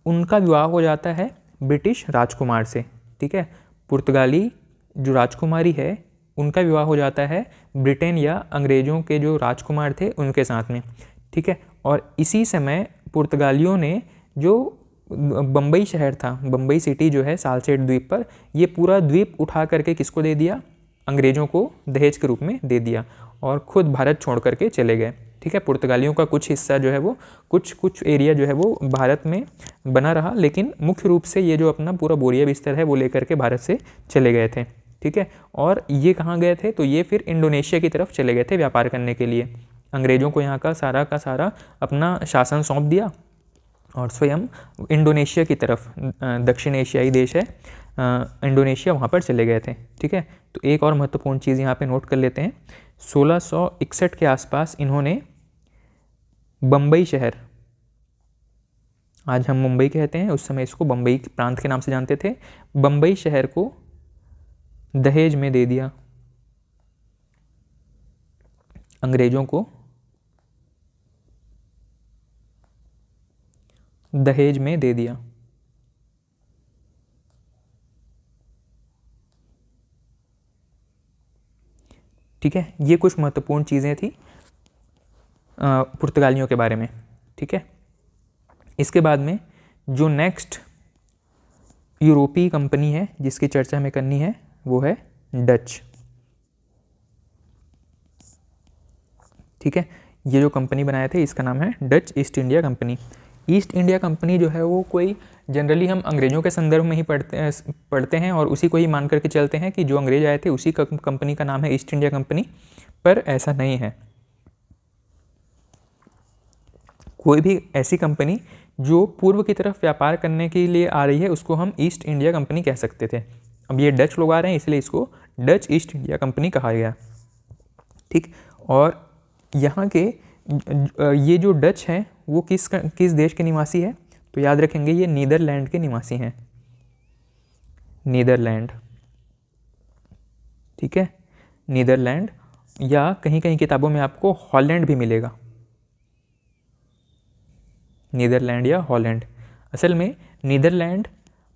उनका विवाह हो जाता है ब्रिटिश राजकुमार से। ठीक है, पुर्तगाली जो राजकुमारी है उनका विवाह हो जाता है ब्रिटेन या अंग्रेज़ों के जो राजकुमार थे उनके साथ में। ठीक है, और इसी समय पुर्तगालियों ने जो बम्बई शहर था, बम्बई सिटी जो है सालसेट द्वीप पर, ये पूरा द्वीप उठा करके किसको दे दिया? अंग्रेज़ों को दहेज के रूप में दे दिया और खुद भारत छोड़ करके चले गए। ठीक है, पुर्तगालियों का कुछ हिस्सा जो है वो कुछ एरिया जो है वो भारत में बना रहा, लेकिन मुख्य रूप से ये जो अपना पूरा बोरिया बिस्तर है वो लेकर के भारत से चले गए थे। ठीक है, और ये कहाँ गए थे? तो ये फिर इंडोनेशिया की तरफ चले गए थे व्यापार करने के लिए। अंग्रेज़ों को यहाँ का सारा अपना शासन सौंप दिया और स्वयं इंडोनेशिया की तरफ, दक्षिण एशियाई देश है इंडोनेशिया, वहाँ पर चले गए थे। ठीक है, तो एक और महत्वपूर्ण चीज़ यहाँ पे नोट कर लेते हैं। 1661 के आसपास इन्होंने बम्बई शहर, आज हम मुंबई कहते हैं, उस समय इसको बम्बई प्रांत के नाम से जानते थे, बम्बई शहर को दहेज में दे दिया अंग्रेज़ों को, दहेज में दे दिया। ठीक है, ये कुछ महत्वपूर्ण चीज़ें थी पुर्तगालियों के बारे में। ठीक है, इसके बाद में जो नेक्स्ट यूरोपीय कंपनी है जिसकी चर्चा हमें करनी है वो है डच। ठीक है, ये जो कंपनी बनाए थे इसका नाम है Dutch east India company. East India company जो है वो कोई जनरली हम अंग्रेज़ों के संदर्भ में ही पढ़ते हैं और उसी को ही मान करके चलते हैं कि जो अंग्रेज आए थे उसी कंपनी का नाम है ईस्ट इंडिया कंपनी, पर ऐसा नहीं है। कोई भी ऐसी कंपनी जो पूर्व की तरफ व्यापार करने के लिए आ रही है उसको हम ईस्ट इंडिया कंपनी कह सकते थे। अब ये डच लोग आ रहे हैं इसलिए इसको डच ईस्ट इंडिया कंपनी कहा गया। ठीक, और यहाँ के ये जो डच हैं वो किस देश के निवासी है? तो याद रखेंगे ये नीदरलैंड के निवासी हैं, नीदरलैंड। ठीक है, नीदरलैंड, या कहीं कहीं किताबों में आपको हॉलैंड भी मिलेगा, नीदरलैंड या हॉलैंड। असल में नीदरलैंड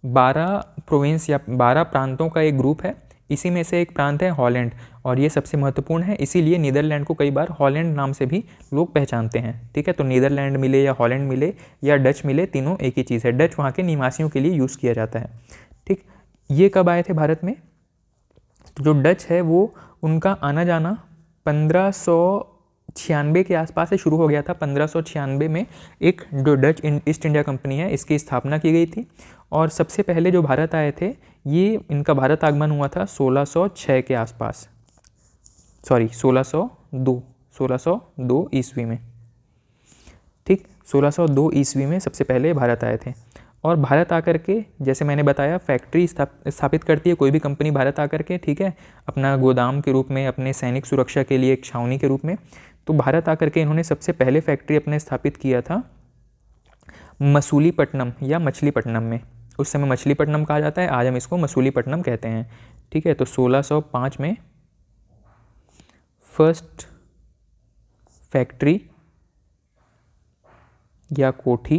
12 प्रोविंस या 12 प्रांतों का एक ग्रुप है, इसी में से एक प्रांत है हॉलैंड और ये सबसे महत्वपूर्ण है, इसीलिए नीदरलैंड को कई बार हॉलैंड नाम से भी लोग पहचानते हैं। ठीक है, तो नीदरलैंड मिले या हॉलैंड मिले या डच मिले, तीनों एक ही चीज़ है। डच वहाँ के निवासियों के लिए यूज़ किया जाता है। ठीक, ये कब आए थे भारत में? तो जो डच है वो उनका आना जाना 1596 के आसपास से शुरू हो गया था। 1596 में एक जो डच ईस्ट इंडिया कंपनी है इसकी स्थापना की गई थी और सबसे पहले जो भारत आए थे ये इनका भारत आगमन हुआ था 1606 के आसपास, सॉरी 1602 ईस्वी में। ठीक, 1602 ईस्वी में सबसे पहले भारत आए थे और भारत आकर के, जैसे मैंने बताया, फैक्ट्री स्थापित करती है कोई भी कंपनी भारत आकर के। ठीक है, अपना गोदाम के रूप में, अपने सैनिक सुरक्षा के लिए एक छावनी के रूप में। तो भारत आकर के इन्होंने सबसे पहले फैक्ट्री अपने स्थापित किया था मसूलीपट्टनम या मछलीपट्टनम में। उस समय मछलीपट्टनम कहा जाता है, आज हम इसको मसूलीपट्टनम कहते हैं। ठीक है, तो 1605 में फर्स्ट फैक्ट्री या कोठी,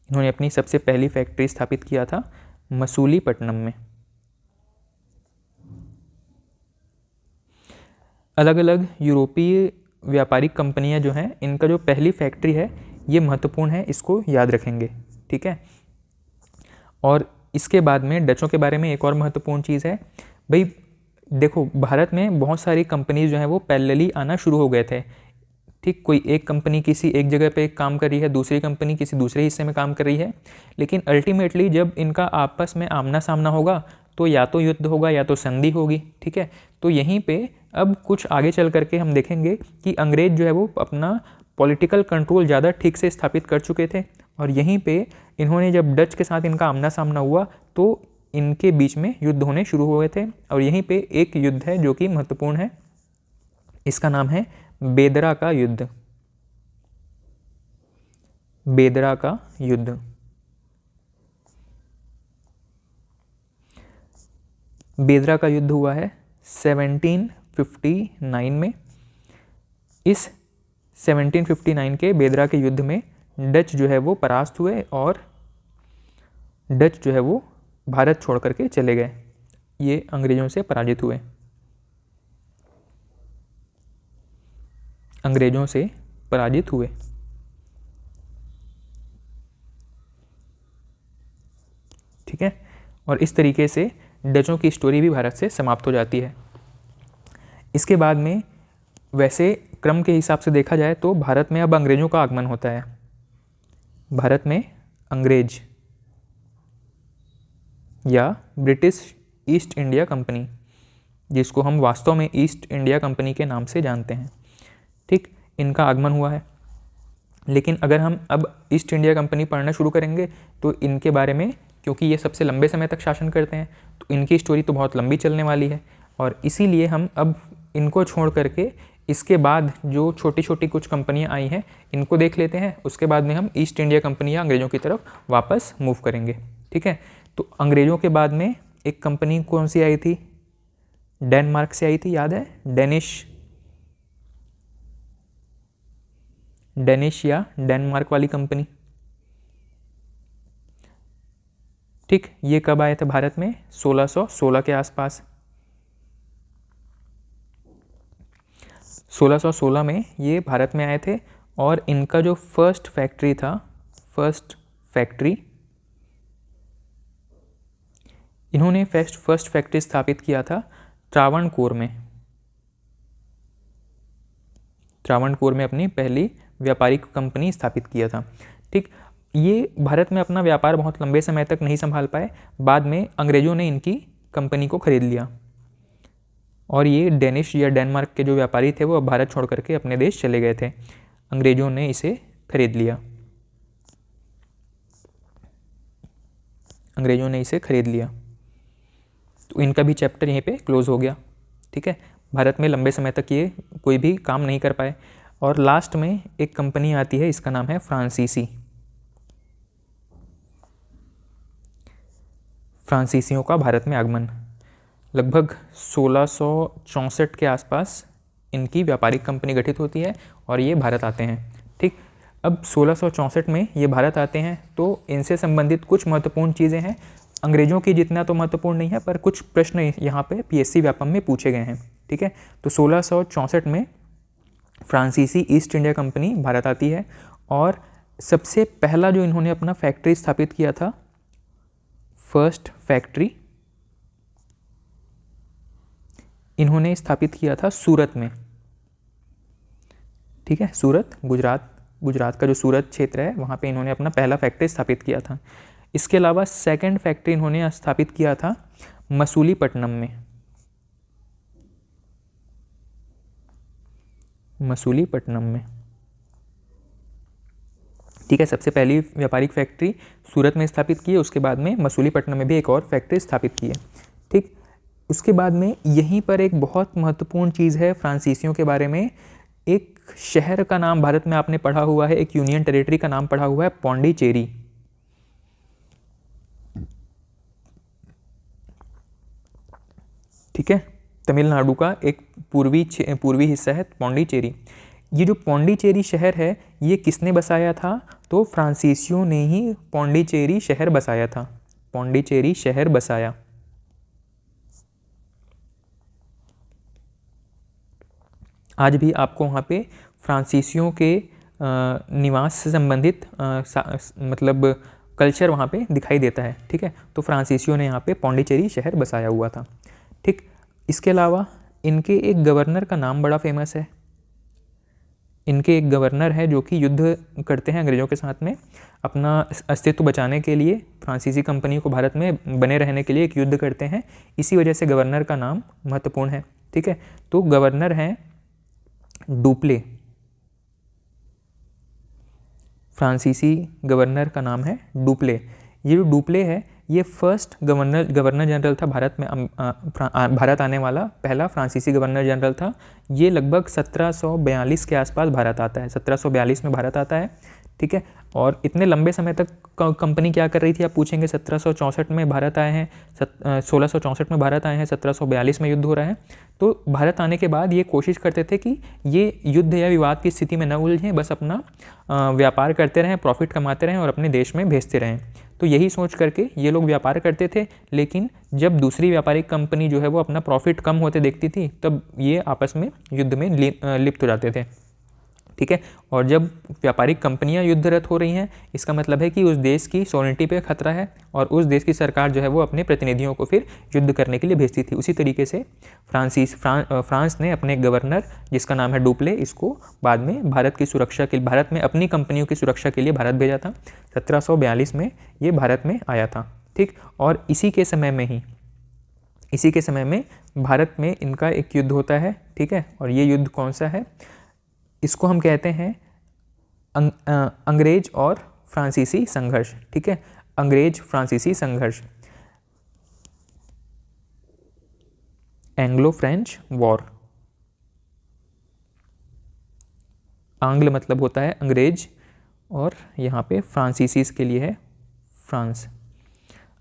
इन्होंने अपनी सबसे पहली फैक्ट्री स्थापित किया था मसूलीपट्टनम में। अलग अलग यूरोपीय व्यापारिक कंपनियां जो हैं इनका जो पहली फैक्ट्री है ये महत्वपूर्ण है, इसको याद रखेंगे। ठीक है, और इसके बाद में डचों के बारे में एक और महत्वपूर्ण चीज़ है भाई, देखो भारत में बहुत सारी कंपनीज जो हैं वो पैरेलली आना शुरू हो गए थे। ठीक, कोई एक कंपनी किसी एक जगह पे काम कर रही है, दूसरी कंपनी किसी दूसरे हिस्से में काम कर रही है, लेकिन अल्टीमेटली जब इनका आपस में आमना सामना होगा तो या तो युद्ध होगा या तो संधि होगी। ठीक है, तो यहीं पे अब कुछ आगे चल करके हम देखेंगे कि अंग्रेज जो है वो अपना पॉलिटिकल कंट्रोल ज़्यादा ठीक से स्थापित कर चुके थे और यहीं पे इन्होंने जब डच के साथ इनका आमना सामना हुआ तो इनके बीच में युद्ध होने शुरू हुए थे और यहीं पे एक युद्ध है जो कि महत्वपूर्ण है, इसका नाम है बेदरा का युद्ध। बेदरा का युद्ध, बेदरा का युद्ध हुआ है 1759 में इस 1759 के बेदरा के युद्ध में डच जो है वो परास्त हुए और डच जो है वो भारत छोड़ करके चले गए। ये अंग्रेजों से पराजित हुए, अंग्रेजों से पराजित हुए। ठीक है, और इस तरीके से डचों की स्टोरी भी भारत से समाप्त हो जाती है। इसके बाद में वैसे क्रम के हिसाब से देखा जाए तो भारत में अब अंग्रेजों का आगमन होता है। भारत में अंग्रेज या ब्रिटिश ईस्ट इंडिया कंपनी, जिसको हम वास्तव में ईस्ट इंडिया कंपनी के नाम से जानते हैं, ठीक, इनका आगमन हुआ है। लेकिन अगर हम अब ईस्ट इंडिया कंपनी पढ़ना शुरू करेंगे तो इनके बारे में, क्योंकि ये सबसे लंबे समय तक शासन करते हैं, तो इनकी स्टोरी तो बहुत लंबी चलने वाली है, और इसीलिए हम अब इनको छोड़ करके इसके बाद जो छोटी छोटी कुछ कंपनियां आई हैं इनको देख लेते हैं। उसके बाद में हम ईस्ट इंडिया कंपनी या अंग्रेज़ों की तरफ वापस मूव करेंगे। ठीक है, तो अंग्रेज़ों के बाद में एक कंपनी कौन सी आई थी? डेनमार्क से आई थी, याद है? डेनिश या डेनमार्क वाली कंपनी। ठीक, ये कब आए थे भारत में? 1616 के आसपास। 1616 में ये भारत में आए थे और इनका जो फर्स्ट फैक्ट्री था, फर्स्ट फैक्ट्री इन्होंने फर्स्ट फैक्ट्री स्थापित किया था त्रावणकोर में। त्रावणकोर में अपनी पहली व्यापारिक कंपनी स्थापित किया था। ठीक, ये भारत में अपना व्यापार बहुत लंबे समय तक नहीं संभाल पाए, बाद में अंग्रेज़ों ने इनकी कंपनी को खरीद लिया और ये डेनिश या डेनमार्क के जो व्यापारी थे वो अब भारत छोड़ करके अपने देश चले गए थे। अंग्रेज़ों ने इसे खरीद लिया, अंग्रेज़ों ने इसे खरीद लिया। तो इनका भी चैप्टर यहीं पे क्लोज हो गया। ठीक है, भारत में लंबे समय तक ये कोई भी काम नहीं कर पाए। और लास्ट में एक कंपनी आती है, इसका नाम है फ्रांसीसी। फ्रांसीसियों का भारत में आगमन लगभग 1664 के आसपास इनकी व्यापारिक कंपनी गठित होती है और ये भारत आते हैं। ठीक, अब 1664 में ये भारत आते हैं तो इनसे संबंधित कुछ महत्वपूर्ण चीज़ें हैं। अंग्रेज़ों की जितना तो महत्वपूर्ण नहीं है, पर कुछ प्रश्न यहाँ पे पीएससी व्यापम में पूछे गए हैं। ठीक है, तो 1664 में फ्रांसीसी ईस्ट इंडिया कंपनी भारत आती है और सबसे पहला जो इन्होंने अपना फैक्ट्री स्थापित किया था, फर्स्ट फैक्ट्री इन्होंने स्थापित किया था सूरत में। ठीक है, सूरत, गुजरात का जो सूरत क्षेत्र है वहाँ पे इन्होंने अपना पहला फैक्ट्री स्थापित किया था। इसके अलावा सेकंड फैक्ट्री इन्होंने स्थापित किया था मसूलीपट्टनम में। मसूलीपट्टनम में, ठीक है, सबसे पहली व्यापारिक फैक्ट्री सूरत में स्थापित की है, उसके बाद में मसूलीपट्टनम में भी एक और फैक्ट्री स्थापित की है। ठीक, उसके बाद में यहीं पर एक बहुत महत्वपूर्ण चीज़ है फ्रांसीसियों के बारे में। एक शहर का नाम भारत में आपने पढ़ा हुआ है, एक यूनियन टेरिटरी का नाम पढ़ा हुआ है, पौंडीचेरी। ठीक है, तमिलनाडु का एक पूर्वी हिस्सा है पौंडीचेरी। ये जो पौंडीचेरी शहर है ये किसने बसाया था? तो फ्रांसीसियों ने ही पौंडीचेरी शहर बसाया था, पौंडीचेरी शहर बसाया। आज भी आपको वहाँ पे फ्रांसीसियों के निवास से संबंधित मतलब कल्चर वहाँ पे दिखाई देता है। ठीक है, तो फ्रांसीसियों ने यहाँ पे पौंडीचेरी शहर बसाया हुआ था। ठीक, इसके अलावा इनके एक गवर्नर का नाम बड़ा फेमस है। इनके एक गवर्नर है जो कि युद्ध करते हैं अंग्रेज़ों के साथ में, अपना अस्तित्व बचाने के लिए, फ्रांसीसी कंपनी को भारत में बने रहने के लिए एक युद्ध करते हैं। इसी वजह से गवर्नर का नाम महत्वपूर्ण है। ठीक है, तो गवर्नर हैं डुप्ले। फ्रांसीसी गवर्नर का नाम है डुप्ले। ये जो डुप्ले है ये फर्स्ट गवर्नर जनरल था भारत में, भारत आने वाला पहला फ्रांसीसी गवर्नर जनरल था। ये लगभग 1742 के आसपास भारत आता है, 1742 में भारत आता है। ठीक है। और इतने लंबे समय तक कंपनी क्या कर रही थी आप पूछेंगे। 1764 में भारत आए हैं, 1664 में भारत आए हैं, 1742 में युद्ध हो रहा है। तो भारत आने के बाद ये कोशिश करते थे कि ये युद्ध या विवाद की स्थिति में न उलझें, बस अपना व्यापार करते रहें, प्रॉफिट कमाते रहें और अपने देश में भेजते रहें। तो यही सोच करके ये लोग व्यापार करते थे। लेकिन जब दूसरी व्यापारिक कंपनी जो है वो अपना प्रॉफिट कम होते देखती थी, तब ये आपस में युद्ध में लिप्त हो जाते थे, ठीक है। और जब व्यापारिक कंपनियां युद्धरत हो रही हैं, इसका मतलब है कि उस देश की सॉवरेनिटी पे खतरा है और उस देश की सरकार जो है वो अपने प्रतिनिधियों को फिर युद्ध करने के लिए भेजती थी। उसी तरीके से फ्रांस ने अपने गवर्नर, जिसका नाम है डुप्ले, इसको बाद में भारत की सुरक्षा के, भारत में अपनी कंपनियों की सुरक्षा के लिए भारत भेजा था। 1742 में ये भारत में आया था, ठीक। और इसी के समय में भारत में इनका एक युद्ध होता है, ठीक है। और ये युद्ध कौन सा है, इसको हम कहते हैं अंग्रेज और फ्रांसीसी संघर्ष, ठीक है। अंग्रेज फ्रांसीसी संघर्ष, एंग्लो फ्रेंच वॉर। आंग्ल मतलब होता है अंग्रेज और यहाँ पे फ्रांसीसी के लिए है फ्रांस।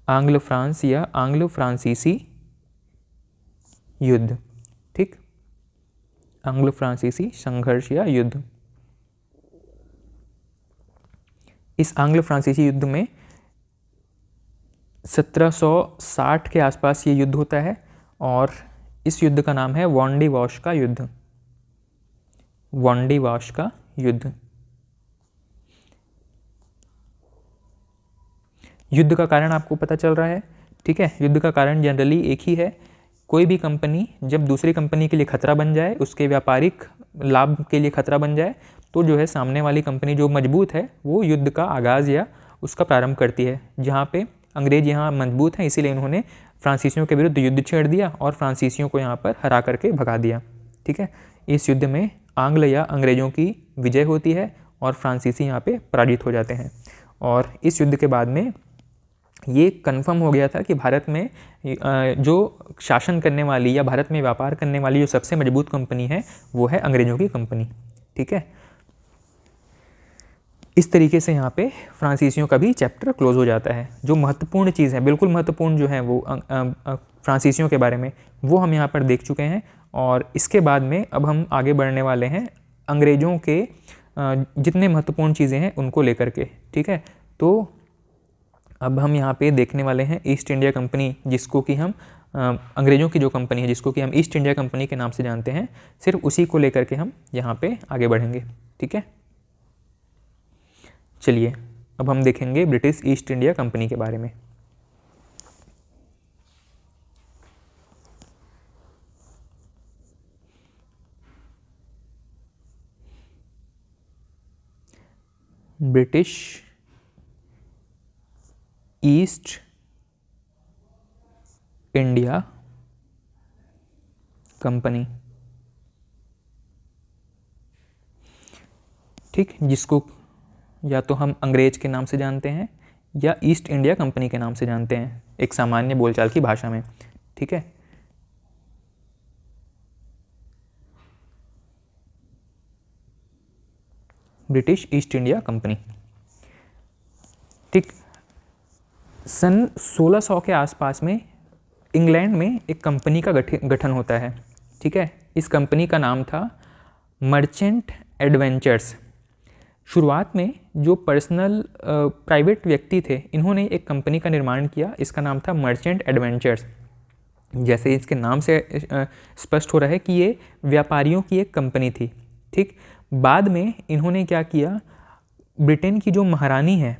आंग्ल फ्रांस या आंग्लो फ्रांसीसी युद्ध, ठीक। आंग्लो फ्रांसीसी संघर्ष या युद्ध। इस आंग्लो फ्रांसीसी युद्ध में 1760 के आसपास ये युद्ध होता है और इस युद्ध का नाम है वॉन्डी वॉश का युद्ध। वॉन्डी वॉश का युद्ध। युद्ध का कारण आपको पता चल रहा है, ठीक है। युद्ध का कारण जनरली एक ही है। कोई भी कंपनी जब दूसरी कंपनी के लिए खतरा बन जाए, उसके व्यापारिक लाभ के लिए खतरा बन जाए, तो जो है सामने वाली कंपनी जो मजबूत है वो युद्ध का आगाज़ या उसका प्रारंभ करती है। जहाँ पे अंग्रेज यहाँ मजबूत हैं, इसीलिए इन्होंने फ्रांसीसियों के विरुद्ध युद्ध छेड़ दिया और फ्रांसीसियों को यहाँ पर हरा करके भगा दिया, ठीक है। इस युद्ध में आंग्ल या अंग्रेज़ों की विजय होती है और फ्रांसीसी यहाँ पे पराजित हो जाते हैं। और इस युद्ध के बाद में ये कन्फर्म हो गया था कि भारत में जो शासन करने वाली या भारत में व्यापार करने वाली जो सबसे मजबूत कंपनी है वो है अंग्रेज़ों की कंपनी, ठीक है। इस तरीके से यहाँ पे फ्रांसीसियों का भी चैप्टर क्लोज हो जाता है। जो महत्वपूर्ण चीज़ है, बिल्कुल महत्वपूर्ण जो है वो फ्रांसीसियों के बारे में, वो हम यहाँ पर देख चुके हैं। और इसके बाद में अब हम आगे बढ़ने वाले हैं अंग्रेज़ों के जितने महत्वपूर्ण चीज़ें हैं उनको लेकर के, ठीक है। तो अब हम यहाँ पे देखने वाले हैं ईस्ट इंडिया कंपनी, जिसको कि हम अंग्रेज़ों की जो कंपनी है जिसको कि हम ईस्ट इंडिया कंपनी के नाम से जानते हैं, सिर्फ उसी को लेकर के हम यहाँ पे आगे बढ़ेंगे, ठीक है। चलिए अब हम देखेंगे ब्रिटिश ईस्ट इंडिया कंपनी के बारे में। ब्रिटिश ईस्ट इंडिया कंपनी, ठीक, जिसको या तो हम अंग्रेज के नाम से जानते हैं या ईस्ट इंडिया कंपनी के नाम से जानते हैं एक सामान्य बोलचाल की भाषा में, ठीक है। ब्रिटिश ईस्ट इंडिया कंपनी, ठीक। सन 1600 के आसपास में इंग्लैंड में एक कंपनी का गठन होता है, ठीक है। इस कंपनी का नाम था मर्चेंट एडवेंचर्स। शुरुआत में जो पर्सनल प्राइवेट व्यक्ति थे, इन्होंने एक कंपनी का निर्माण किया, इसका नाम था मर्चेंट एडवेंचर्स। जैसे इसके नाम से स्पष्ट हो रहा है कि ये व्यापारियों की एक कंपनी थी, ठीक। बाद में इन्होंने क्या किया, ब्रिटेन की जो महारानी है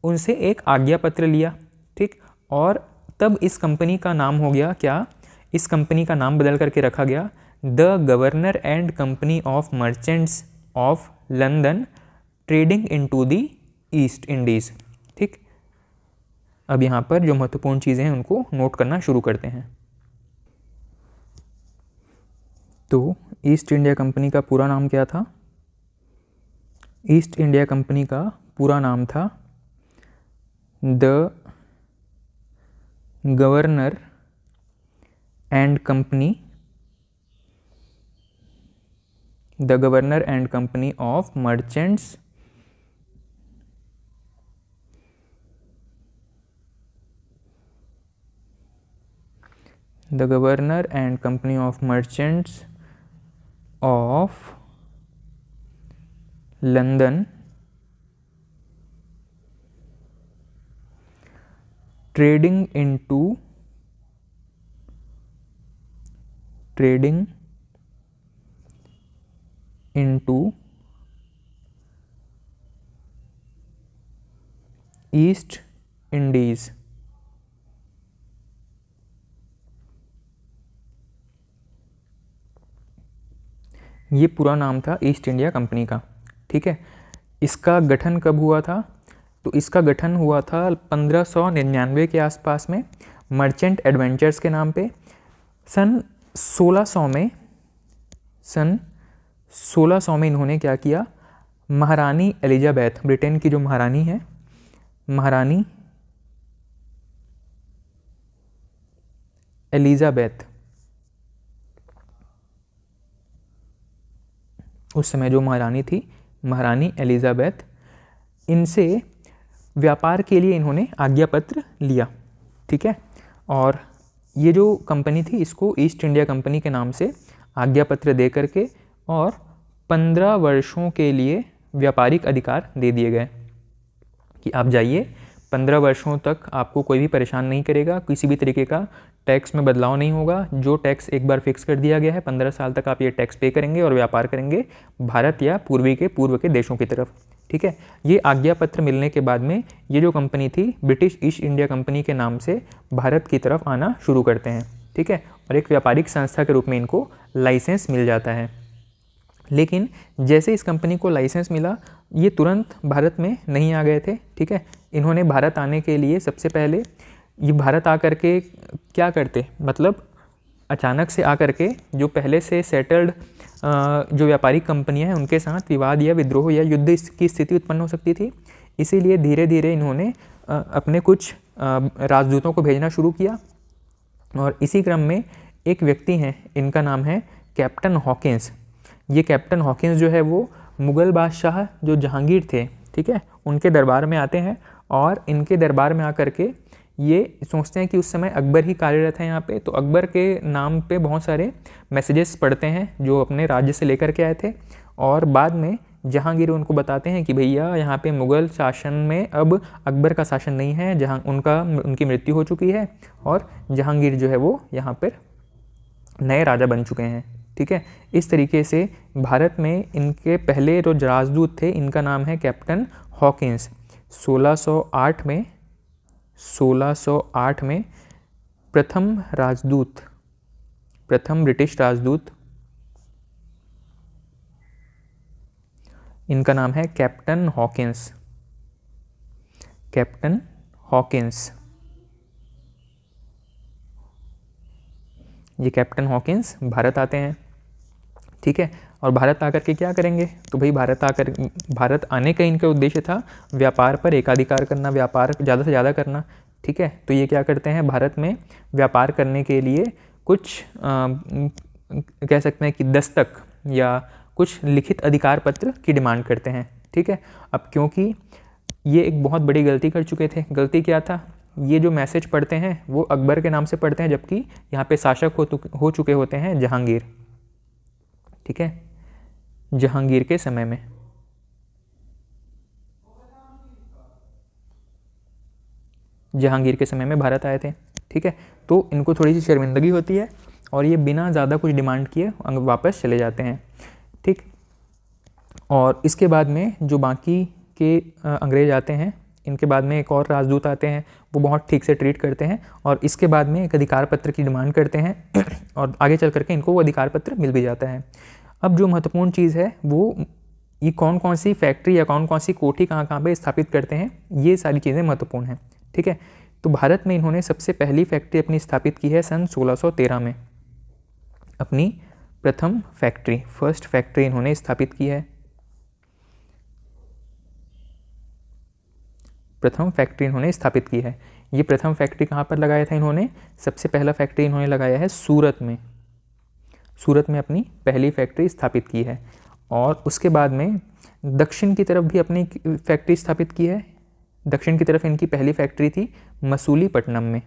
उनसे एक आज्ञा पत्र लिया, ठीक। और तब इस कंपनी का नाम हो गया क्या, इस कंपनी का नाम बदल करके रखा गया the governor and company of merchants of London trading into the east Indies, ठीक। अब यहाँ पर जो महत्वपूर्ण चीज़ें हैं उनको नोट करना शुरू करते हैं। तो ईस्ट इंडिया कंपनी का पूरा नाम क्या था? ईस्ट इंडिया कंपनी का पूरा नाम था the governor and company of merchants the governor and company of merchants of London trading into east Indies. ये पूरा नाम था ईस्ट इंडिया कंपनी का। ठीक है, इसका गठन कब हुआ था? तो इसका गठन हुआ था 1599 के आसपास में मर्चेंट एडवेंचर्स के नाम पे। सन 1600 में इन्होंने क्या किया, महारानी एलिजाबेथ, ब्रिटेन की जो महारानी है, महारानी एलिजाबेथ, उस समय जो महारानी थी, महारानी एलिजाबेथ, इनसे व्यापार के लिए इन्होंने आज्ञा पत्र लिया। ठीक है, और ये जो कंपनी थी इसको ईस्ट इंडिया कंपनी के नाम से आज्ञा पत्र दे करके और 15 वर्षों के लिए व्यापारिक अधिकार दे दिए गए कि आप जाइए, 15 वर्षों तक आपको कोई भी परेशान नहीं करेगा, किसी भी तरीके का टैक्स में बदलाव नहीं होगा। जो टैक्स एक बार फिक्स कर दिया गया है 15 साल तक आप ये टैक्स पे करेंगे और व्यापार करेंगे भारत या पूर्व के देशों की तरफ। ठीक है, ये आज्ञा पत्र मिलने के बाद में ये जो कंपनी थी ब्रिटिश ईस्ट इंडिया कंपनी के नाम से भारत की तरफ आना शुरू करते हैं। ठीक है, और एक व्यापारिक संस्था के रूप में इनको लाइसेंस मिल जाता है। लेकिन जैसे इस कंपनी को लाइसेंस मिला, ये तुरंत भारत में नहीं आ गए थे। ठीक है, इन्होंने भारत आने के लिए सबसे पहले ये भारत आकर के क्या करते, मतलब अचानक से आकर के जो पहले से सेटल्ड जो व्यापारिक कंपनियां हैं उनके साथ विवाद या विद्रोह या युद्ध की स्थिति उत्पन्न हो सकती थी। इसीलिए धीरे धीरे इन्होंने अपने कुछ राजदूतों को भेजना शुरू किया और इसी क्रम में एक व्यक्ति हैं, इनका नाम है कैप्टन हॉकिंस। ये कैप्टन हॉकिंस जो है वो मुग़ल बादशाह जो जहांगीर थे, ठीक है, उनके दरबार में आते हैं और इनके दरबार में आकर के ये सोचते हैं कि उस समय अकबर ही कार्यरत है यहाँ पे, तो अकबर के नाम पे बहुत सारे मैसेजेस पढ़ते हैं जो अपने राज्य से लेकर के आए थे और बाद में जहांगीर उनको बताते हैं कि भैया यहाँ पे मुग़ल शासन में अब अकबर का शासन नहीं है, जहाँ उनकी मृत्यु हो चुकी है और जहांगीर जो है वो यहाँ पर नए राजा बन चुके हैं। ठीक है, इस तरीके से भारत में इनके पहले जो राजदूत थे इनका नाम है कैप्टन हॉकिंस। 1608 में प्रथम ब्रिटिश राजदूत, इनका नाम है कैप्टन हॉकिंस। ये कैप्टन हॉकिंस भारत आते हैं। ठीक है, और भारत आकर के क्या करेंगे, तो भाई भारत आने का इनका उद्देश्य था व्यापार पर एकाधिकार करना, व्यापार ज़्यादा से ज़्यादा करना। ठीक है, तो ये क्या करते हैं, भारत में व्यापार करने के लिए कुछ कह सकते हैं कि दस्तक या कुछ लिखित अधिकार पत्र की डिमांड करते हैं। ठीक है, अब क्योंकि ये एक बहुत बड़ी गलती कर चुके थे। गलती क्या था, ये जो मैसेज पढ़ते हैं वो अकबर के नाम से पढ़ते हैं, जबकि यहाँ पे शासक हो चुके होते हैं जहांगीर। ठीक है, जहांगीर के समय में भारत आए थे। ठीक है, तो इनको थोड़ी सी शर्मिंदगी होती है और ये बिना ज़्यादा कुछ डिमांड किए वापस चले जाते हैं। ठीक, और इसके बाद में जो बाकी के अंग्रेज आते हैं, इनके बाद में एक और राजदूत आते हैं, वो बहुत ठीक से ट्रीट करते हैं और इसके बाद में एक अधिकार पत्र की डिमांड करते हैं और आगे चल करके इनको वो अधिकार पत्र मिल भी जाता है। अब जो महत्वपूर्ण चीज़ है वो ये कौन कौन सी फैक्ट्री या कौन कौन सी कोठी कहाँ पे स्थापित करते हैं, ये सारी चीज़ें महत्वपूर्ण हैं। ठीक है, तो भारत में इन्होंने सबसे पहली फैक्ट्री अपनी स्थापित की है सन 1613 में। अपनी फर्स्ट फैक्ट्री इन्होंने स्थापित की है। ये प्रथम फैक्ट्री कहाँ पर लगाया था इन्होंने, सबसे पहला फैक्ट्री इन्होंने लगाया है सूरत में अपनी पहली फैक्ट्री स्थापित की है और उसके बाद में दक्षिण की तरफ भी अपनी फैक्ट्री स्थापित की है। दक्षिण की तरफ इनकी पहली फैक्ट्री थी मसूलीपट्टनम में।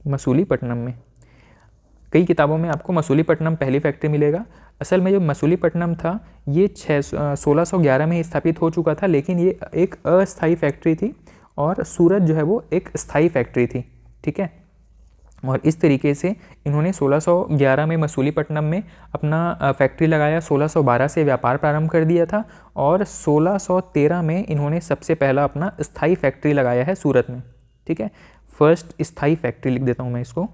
मसूलीपट्टनम में, कई किताबों में आपको मसूलीपट्टनम पहली फैक्ट्री मिलेगा। असल में जो मसूलीपट्टनम था ये 1611 में ही स्थापित हो चुका था, लेकिन ये एक अस्थायी फैक्ट्री थी और सूरत जो है वो एक स्थायी फैक्ट्री थी। ठीक है, और इस तरीके से इन्होंने 1611 में मसूलीपट्टनम में अपना फैक्ट्री लगाया, 1612 से व्यापार प्रारंभ कर दिया था और 1613 में इन्होंने सबसे पहला अपना स्थायी फैक्ट्री लगाया है सूरत में। ठीक है, फर्स्ट स्थायी फैक्ट्री लिख देता हूँ मैं इसको,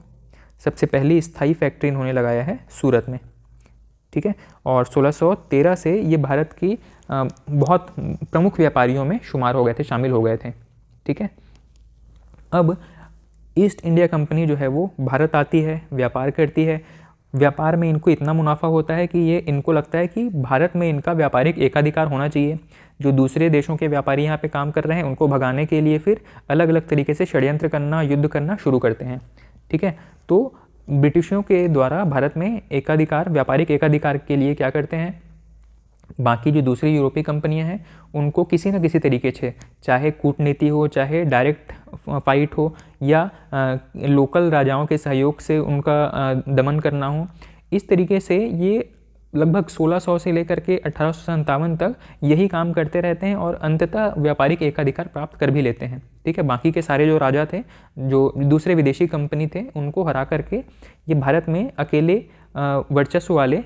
सबसे पहली स्थायी फैक्ट्री इन्होंने लगाया है सूरत में। ठीक है, और 1613 से ये भारत की बहुत प्रमुख व्यापारियों में शुमार हो गए थे, शामिल हो गए थे। ठीक है, अब ईस्ट इंडिया कंपनी जो है वो भारत आती है, व्यापार करती है। व्यापार में इनको इतना मुनाफा होता है कि ये इनको लगता है कि भारत में इनका व्यापारिक एकाधिकार होना चाहिए। जो दूसरे देशों के व्यापारी यहाँ पे काम कर रहे हैं उनको भगाने के लिए फिर अलग अलग तरीके से षड्यंत्र करना, युद्ध करना शुरू करते हैं। ठीक है, तो ब्रिटिशों के द्वारा भारत में एकाधिकार, व्यापारिक एकाधिकार के लिए क्या करते हैं, बाकी जो दूसरी यूरोपीय कंपनियां हैं उनको किसी न किसी तरीके से, चाहे कूटनीति हो, चाहे डायरेक्ट फाइट हो, या लोकल राजाओं के सहयोग से उनका दमन करना हो, इस तरीके से ये लगभग 1600 से लेकर के 1857 तक यही काम करते रहते हैं और अंततः व्यापारिक एकाधिकार प्राप्त कर भी लेते हैं। ठीक है, बाकी के सारे जो राजा थे, जो दूसरे विदेशी कंपनी थे, उनको हरा करके ये भारत में अकेले वर्चस्व वाले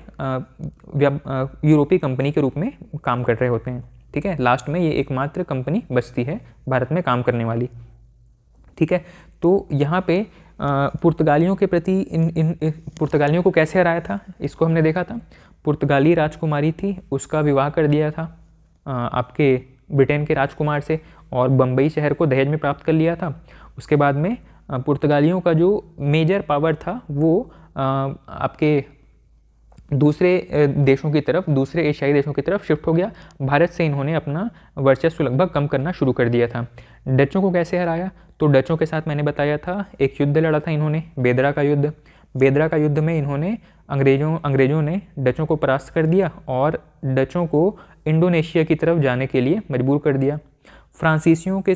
यूरोपीय कंपनी के रूप में काम कर रहे होते हैं। ठीक है, लास्ट में ये एकमात्र कंपनी बचती है भारत में काम करने वाली। ठीक है, तो यहाँ पे पुर्तगालियों के प्रति इन पुर्तगालियों को कैसे हराया था इसको हमने देखा था। पुर्तगाली राजकुमारी थी, उसका विवाह कर दिया था आपके ब्रिटेन के राजकुमार से और बम्बई शहर को दहेज में प्राप्त कर लिया था। उसके बाद में पुर्तगालियों का जो मेजर पावर था वो आपके दूसरे देशों की तरफ, दूसरे एशियाई देशों की तरफ शिफ्ट हो गया। भारत से इन्होंने अपना वर्चस्व लगभग कम करना शुरू कर दिया था। डचों को कैसे हराया, तो डचों के साथ मैंने बताया था एक युद्ध लड़ा था इन्होंने, बेदरा का युद्ध। बेदरा का युद्ध में इन्होंने अंग्रेज़ों ने डचों को परास्त कर दिया और डचों को इंडोनेशिया की तरफ जाने के लिए मजबूर कर दिया। फ्रांसीसियों के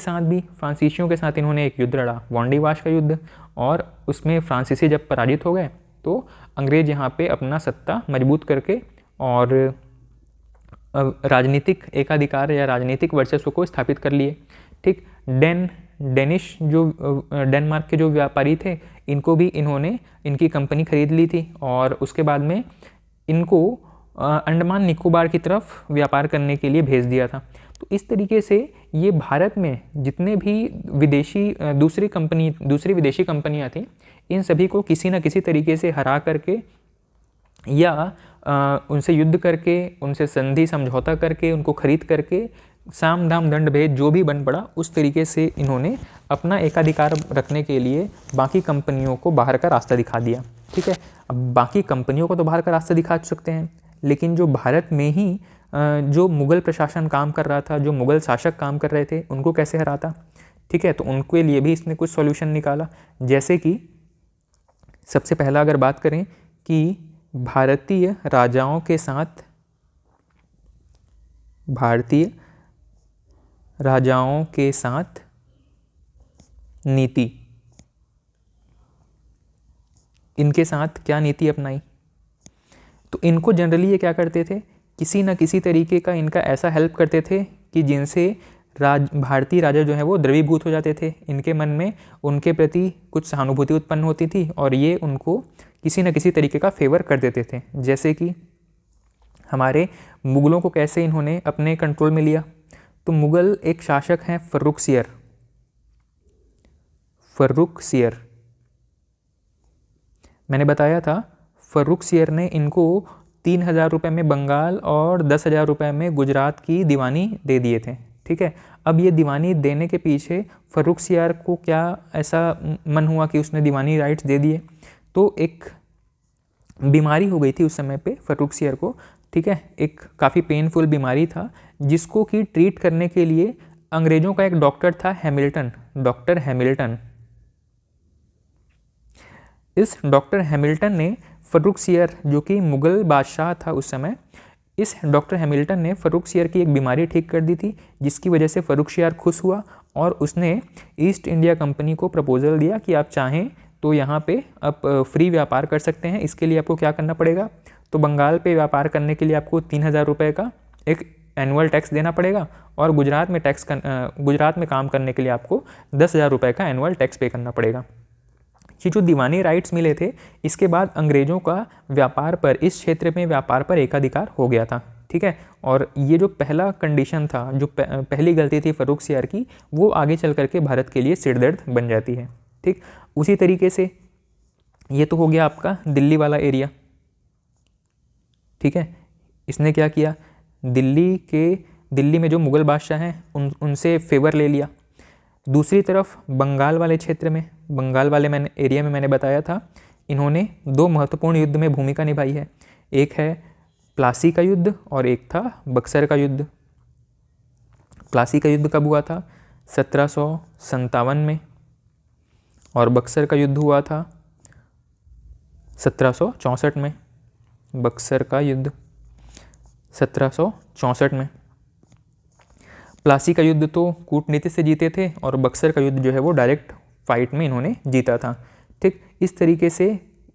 साथ इन्होंने एक युद्ध लड़ा, वांडीवाश का युद्ध, और उसमें फ्रांसीसी जब पराजित हो गए तो अंग्रेज यहाँ पे अपना सत्ता मजबूत करके और राजनीतिक एकाधिकार या राजनीतिक वर्चस्व को स्थापित कर लिए। ठीक, डेनिश जो डेनमार्क के जो व्यापारी थे, इनको भी इन्होंने इनकी कंपनी खरीद ली थी और उसके बाद में इनको अंडमान निकोबार की तरफ व्यापार करने के लिए भेज दिया था। तो इस तरीके से ये भारत में जितने भी दूसरी विदेशी कंपनियां थीं, इन सभी को किसी न किसी तरीके से हरा करके या उनसे युद्ध करके, उनसे संधि समझौता करके, उनको खरीद करके, साम दाम दंड भेद जो भी बन पड़ा उस तरीके से इन्होंने अपना एकाधिकार रखने के लिए बाकी कंपनियों को बाहर का रास्ता दिखा दिया। ठीक है, अब बाकी कंपनियों को तो बाहर का रास्ता दिखा सकते हैं, लेकिन जो भारत में ही जो मुग़ल प्रशासन काम कर रहा था, जो मुग़ल शासक काम कर रहे थे, उनको कैसे हराता। ठीक है, तो उनके लिए भी इसने कुछ सॉल्यूशन निकाला। जैसे कि सबसे पहला अगर बात करें कि भारतीय राजाओं के साथ नीति, इनके साथ क्या नीति अपनाई, तो इनको जनरली ये क्या करते थे, किसी न किसी तरीके का इनका ऐसा हेल्प करते थे कि जिनसे भारतीय राजा जो है वो द्रवीभूत हो जाते थे। इनके मन में उनके प्रति कुछ सहानुभूति उत्पन्न होती थी और ये उनको किसी न किसी तरीके का फेवर कर देते थे। जैसे कि हमारे मुग़लों को कैसे इन्होंने अपने कंट्रोल में लिया, तो मुग़ल एक शासक हैं फ़र्रुखसियर। मैंने बताया था फ़र्रुखसियर ने इनको 3000 रुपये में बंगाल और 10,000 रुपये में गुजरात की दीवानी दे दिए थे। ठीक है, अब ये दीवानी देने के पीछे फ़र्रुखसियर को क्या ऐसा मन हुआ कि उसने दीवानी राइट्स दे दिए, तो एक बीमारी हो गई थी उस समय पे फ़र्रुखसियर को। ठीक है, एक काफ़ी पेनफुल बीमारी था जिसको कि ट्रीट करने के लिए अंग्रेज़ों का एक डॉक्टर था डॉक्टर हैमिल्टन। इस डॉक्टर हैमिल्टन ने फ़र्रुखसियर, जो कि मुग़ल बादशाह था उस समय, इस डॉक्टर हैमिल्टन ने फ़र्रुखसियर की एक बीमारी ठीक कर दी थी, जिसकी वजह से फ़र्रुखसियर खुश हुआ और उसने ईस्ट इंडिया कंपनी को प्रपोज़ल दिया कि आप चाहें तो यहाँ पे आप फ्री व्यापार कर सकते हैं। इसके लिए आपको क्या करना पड़ेगा, तो बंगाल पे व्यापार करने के लिए आपको 3,000 रुपये का एक एनुअल टैक्स देना पड़ेगा, और गुजरात में काम करने के लिए आपको 10,000 रुपये का एनुअल टैक्स पे करना पड़ेगा। ये जो दीवानी राइट्स मिले थे, इसके बाद अंग्रेज़ों का व्यापार पर, इस क्षेत्र में व्यापार पर एकाधिकार हो गया था। ठीक है, और ये जो पहला कंडीशन था, जो पहली गलती थी फर्रुखसियार की, वो आगे चल करके भारत के लिए सिरदर्द बन जाती है। ठीक, उसी तरीके से ये तो हो गया आपका दिल्ली वाला एरिया। ठीक है, इसने क्या किया, दिल्ली में जो मुग़ल बादशाह हैं उनसे फेवर ले लिया। दूसरी तरफ बंगाल वाले क्षेत्र में, बंगाल वाले एरिया में मैंने बताया था, इन्होंने 2 महत्वपूर्ण युद्ध में भूमिका निभाई है। एक है प्लासी का युद्ध और एक था बक्सर का युद्ध। प्लासी का युद्ध कब हुआ था, 1757 में, और बक्सर का युद्ध हुआ था 1764 में। बक्सर का युद्ध 1764 में। प्लासी का युद्ध तो कूटनीति से जीते थे, और बक्सर का युद्ध जो है वो डायरेक्ट फाइट में इन्होंने जीता था। ठीक, इस तरीके से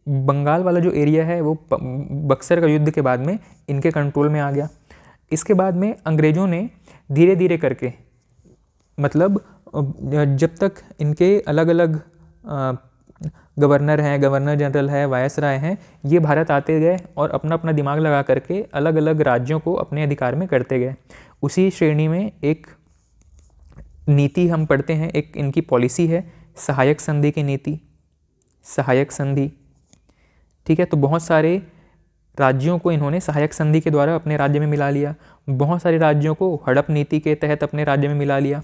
बंगाल वाला जो एरिया है वो बक्सर का युद्ध के बाद में इनके कंट्रोल में आ गया। इसके बाद में अंग्रेज़ों ने धीरे धीरे करके, मतलब जब तक इनके अलग अलग गवर्नर हैं, गवर्नर जनरल है, वायसराय हैं, ये भारत आते गए और अपना अपना दिमाग लगा करके अलग अलग राज्यों को अपने अधिकार में करते गए। उसी श्रेणी में एक नीति हम पढ़ते हैं, एक इनकी पॉलिसी है सहायक संधि की नीति, सहायक संधि। ठीक है, तो बहुत सारे राज्यों को इन्होंने सहायक संधि के द्वारा अपने राज्य में मिला लिया, बहुत सारे राज्यों को हड़प नीति के तहत अपने राज्य में मिला लिया,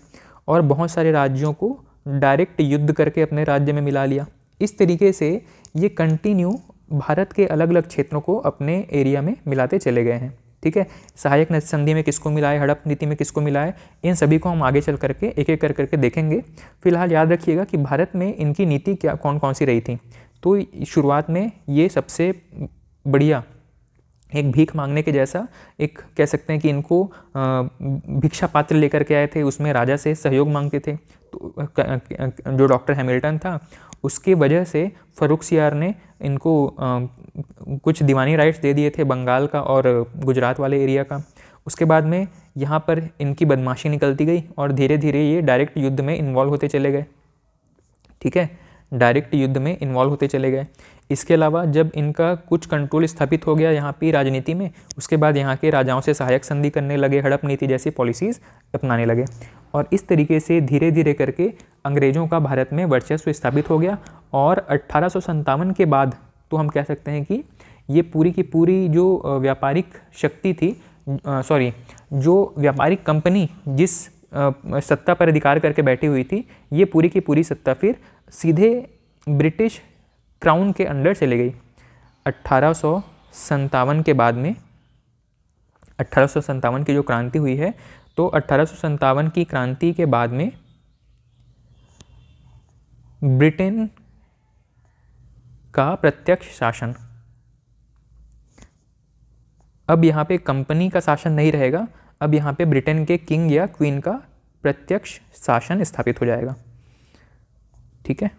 और बहुत सारे राज्यों को डायरेक्ट युद्ध करके अपने राज्य में मिला लिया। इस तरीके से ये कंटिन्यू भारत के अलग अलग क्षेत्रों को अपने एरिया में मिलाते चले गए हैं। ठीक है, सहायक संधि में किसको मिलाए, हड़प नीति में किसको मिलाए, इन सभी को हम आगे चल करके एक एक कर करके देखेंगे। फिलहाल याद रखिएगा कि भारत में इनकी नीति क्या कौन कौन सी रही थी। तो शुरुआत में ये सबसे बढ़िया, एक भीख मांगने के जैसा, एक कह सकते हैं कि इनको भिक्षा पात्र लेकर के आए थे, उसमें राजा से सहयोग मांगते थे। तो जो डॉक्टर हैमिल्टन था, उसकी वजह से फर्रुखसियार ने इनको कुछ दीवानी राइट्स दे दिए थे बंगाल का और गुजरात वाले एरिया का। उसके बाद में यहाँ पर इनकी बदमाशी निकलती गई और धीरे धीरे ये डायरेक्ट युद्ध में इन्वॉल्व होते चले गए। ठीक है, डायरेक्ट युद्ध में इन्वॉल्व होते चले गए। इसके अलावा जब इनका कुछ कंट्रोल स्थापित हो गया यहाँ की राजनीति में, उसके बाद यहाँ के राजाओं से सहायक संधि करने लगे, हड़प नीति जैसी पॉलिसीज़ अपनाने लगे, और इस तरीके से धीरे धीरे करके अंग्रेज़ों का भारत में वर्चस्व स्थापित हो गया। और 1857 के बाद तो हम कह सकते हैं कि ये पूरी की पूरी जो व्यापारिक शक्ति थी, जो व्यापारिक कंपनी जिस सत्ता पर अधिकार करके बैठी हुई थी, ये पूरी की पूरी सत्ता फिर सीधे ब्रिटिश क्राउन के अंडर चली गई। 1857 के बाद में, 1857 की जो क्रांति हुई है, तो 1857 की क्रांति के बाद में ब्रिटेन का प्रत्यक्ष शासन, अब यहाँ पे कंपनी का शासन नहीं रहेगा, अब यहाँ पे ब्रिटेन के किंग या क्वीन का प्रत्यक्ष शासन स्थापित हो जाएगा। ठीक है,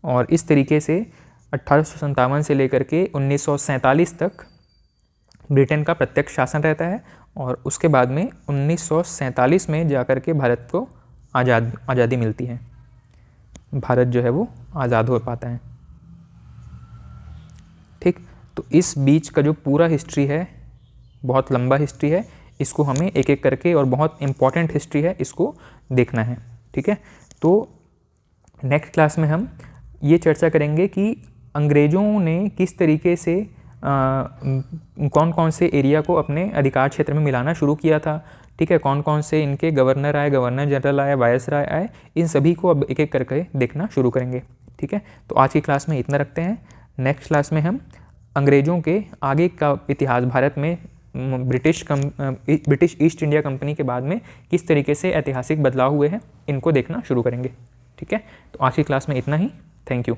और इस तरीके से 1857 से लेकर के 1947 तक ब्रिटेन का प्रत्यक्ष शासन रहता है, और उसके बाद में 1947 में जाकर के भारत को आज़ादी मिलती है। भारत जो है वो आज़ाद हो पाता है। ठीक, तो इस बीच का जो पूरा हिस्ट्री है, बहुत लंबा हिस्ट्री है, इसको हमें एक एक करके, और बहुत इम्पॉर्टेंट हिस्ट्री है, इसको देखना है। ठीक है, तो नेक्स्ट क्लास में हम ये चर्चा करेंगे कि अंग्रेज़ों ने किस तरीके से कौन कौन से एरिया को अपने अधिकार क्षेत्र में मिलाना शुरू किया था। ठीक है, कौन कौन से इनके गवर्नर आए, गवर्नर जनरल आए, वायसराय आए, इन सभी को अब एक एक करके देखना शुरू करेंगे। ठीक है, तो आज की क्लास में इतना रखते हैं। नेक्स्ट क्लास में हम अंग्रेज़ों के आगे का इतिहास, भारत में ब्रिटिश ईस्ट इंडिया कंपनी के बाद में किस तरीके से ऐतिहासिक बदलाव हुए हैं, इनको देखना शुरू करेंगे। ठीक है, तो आज की क्लास में इतना ही। Thank you.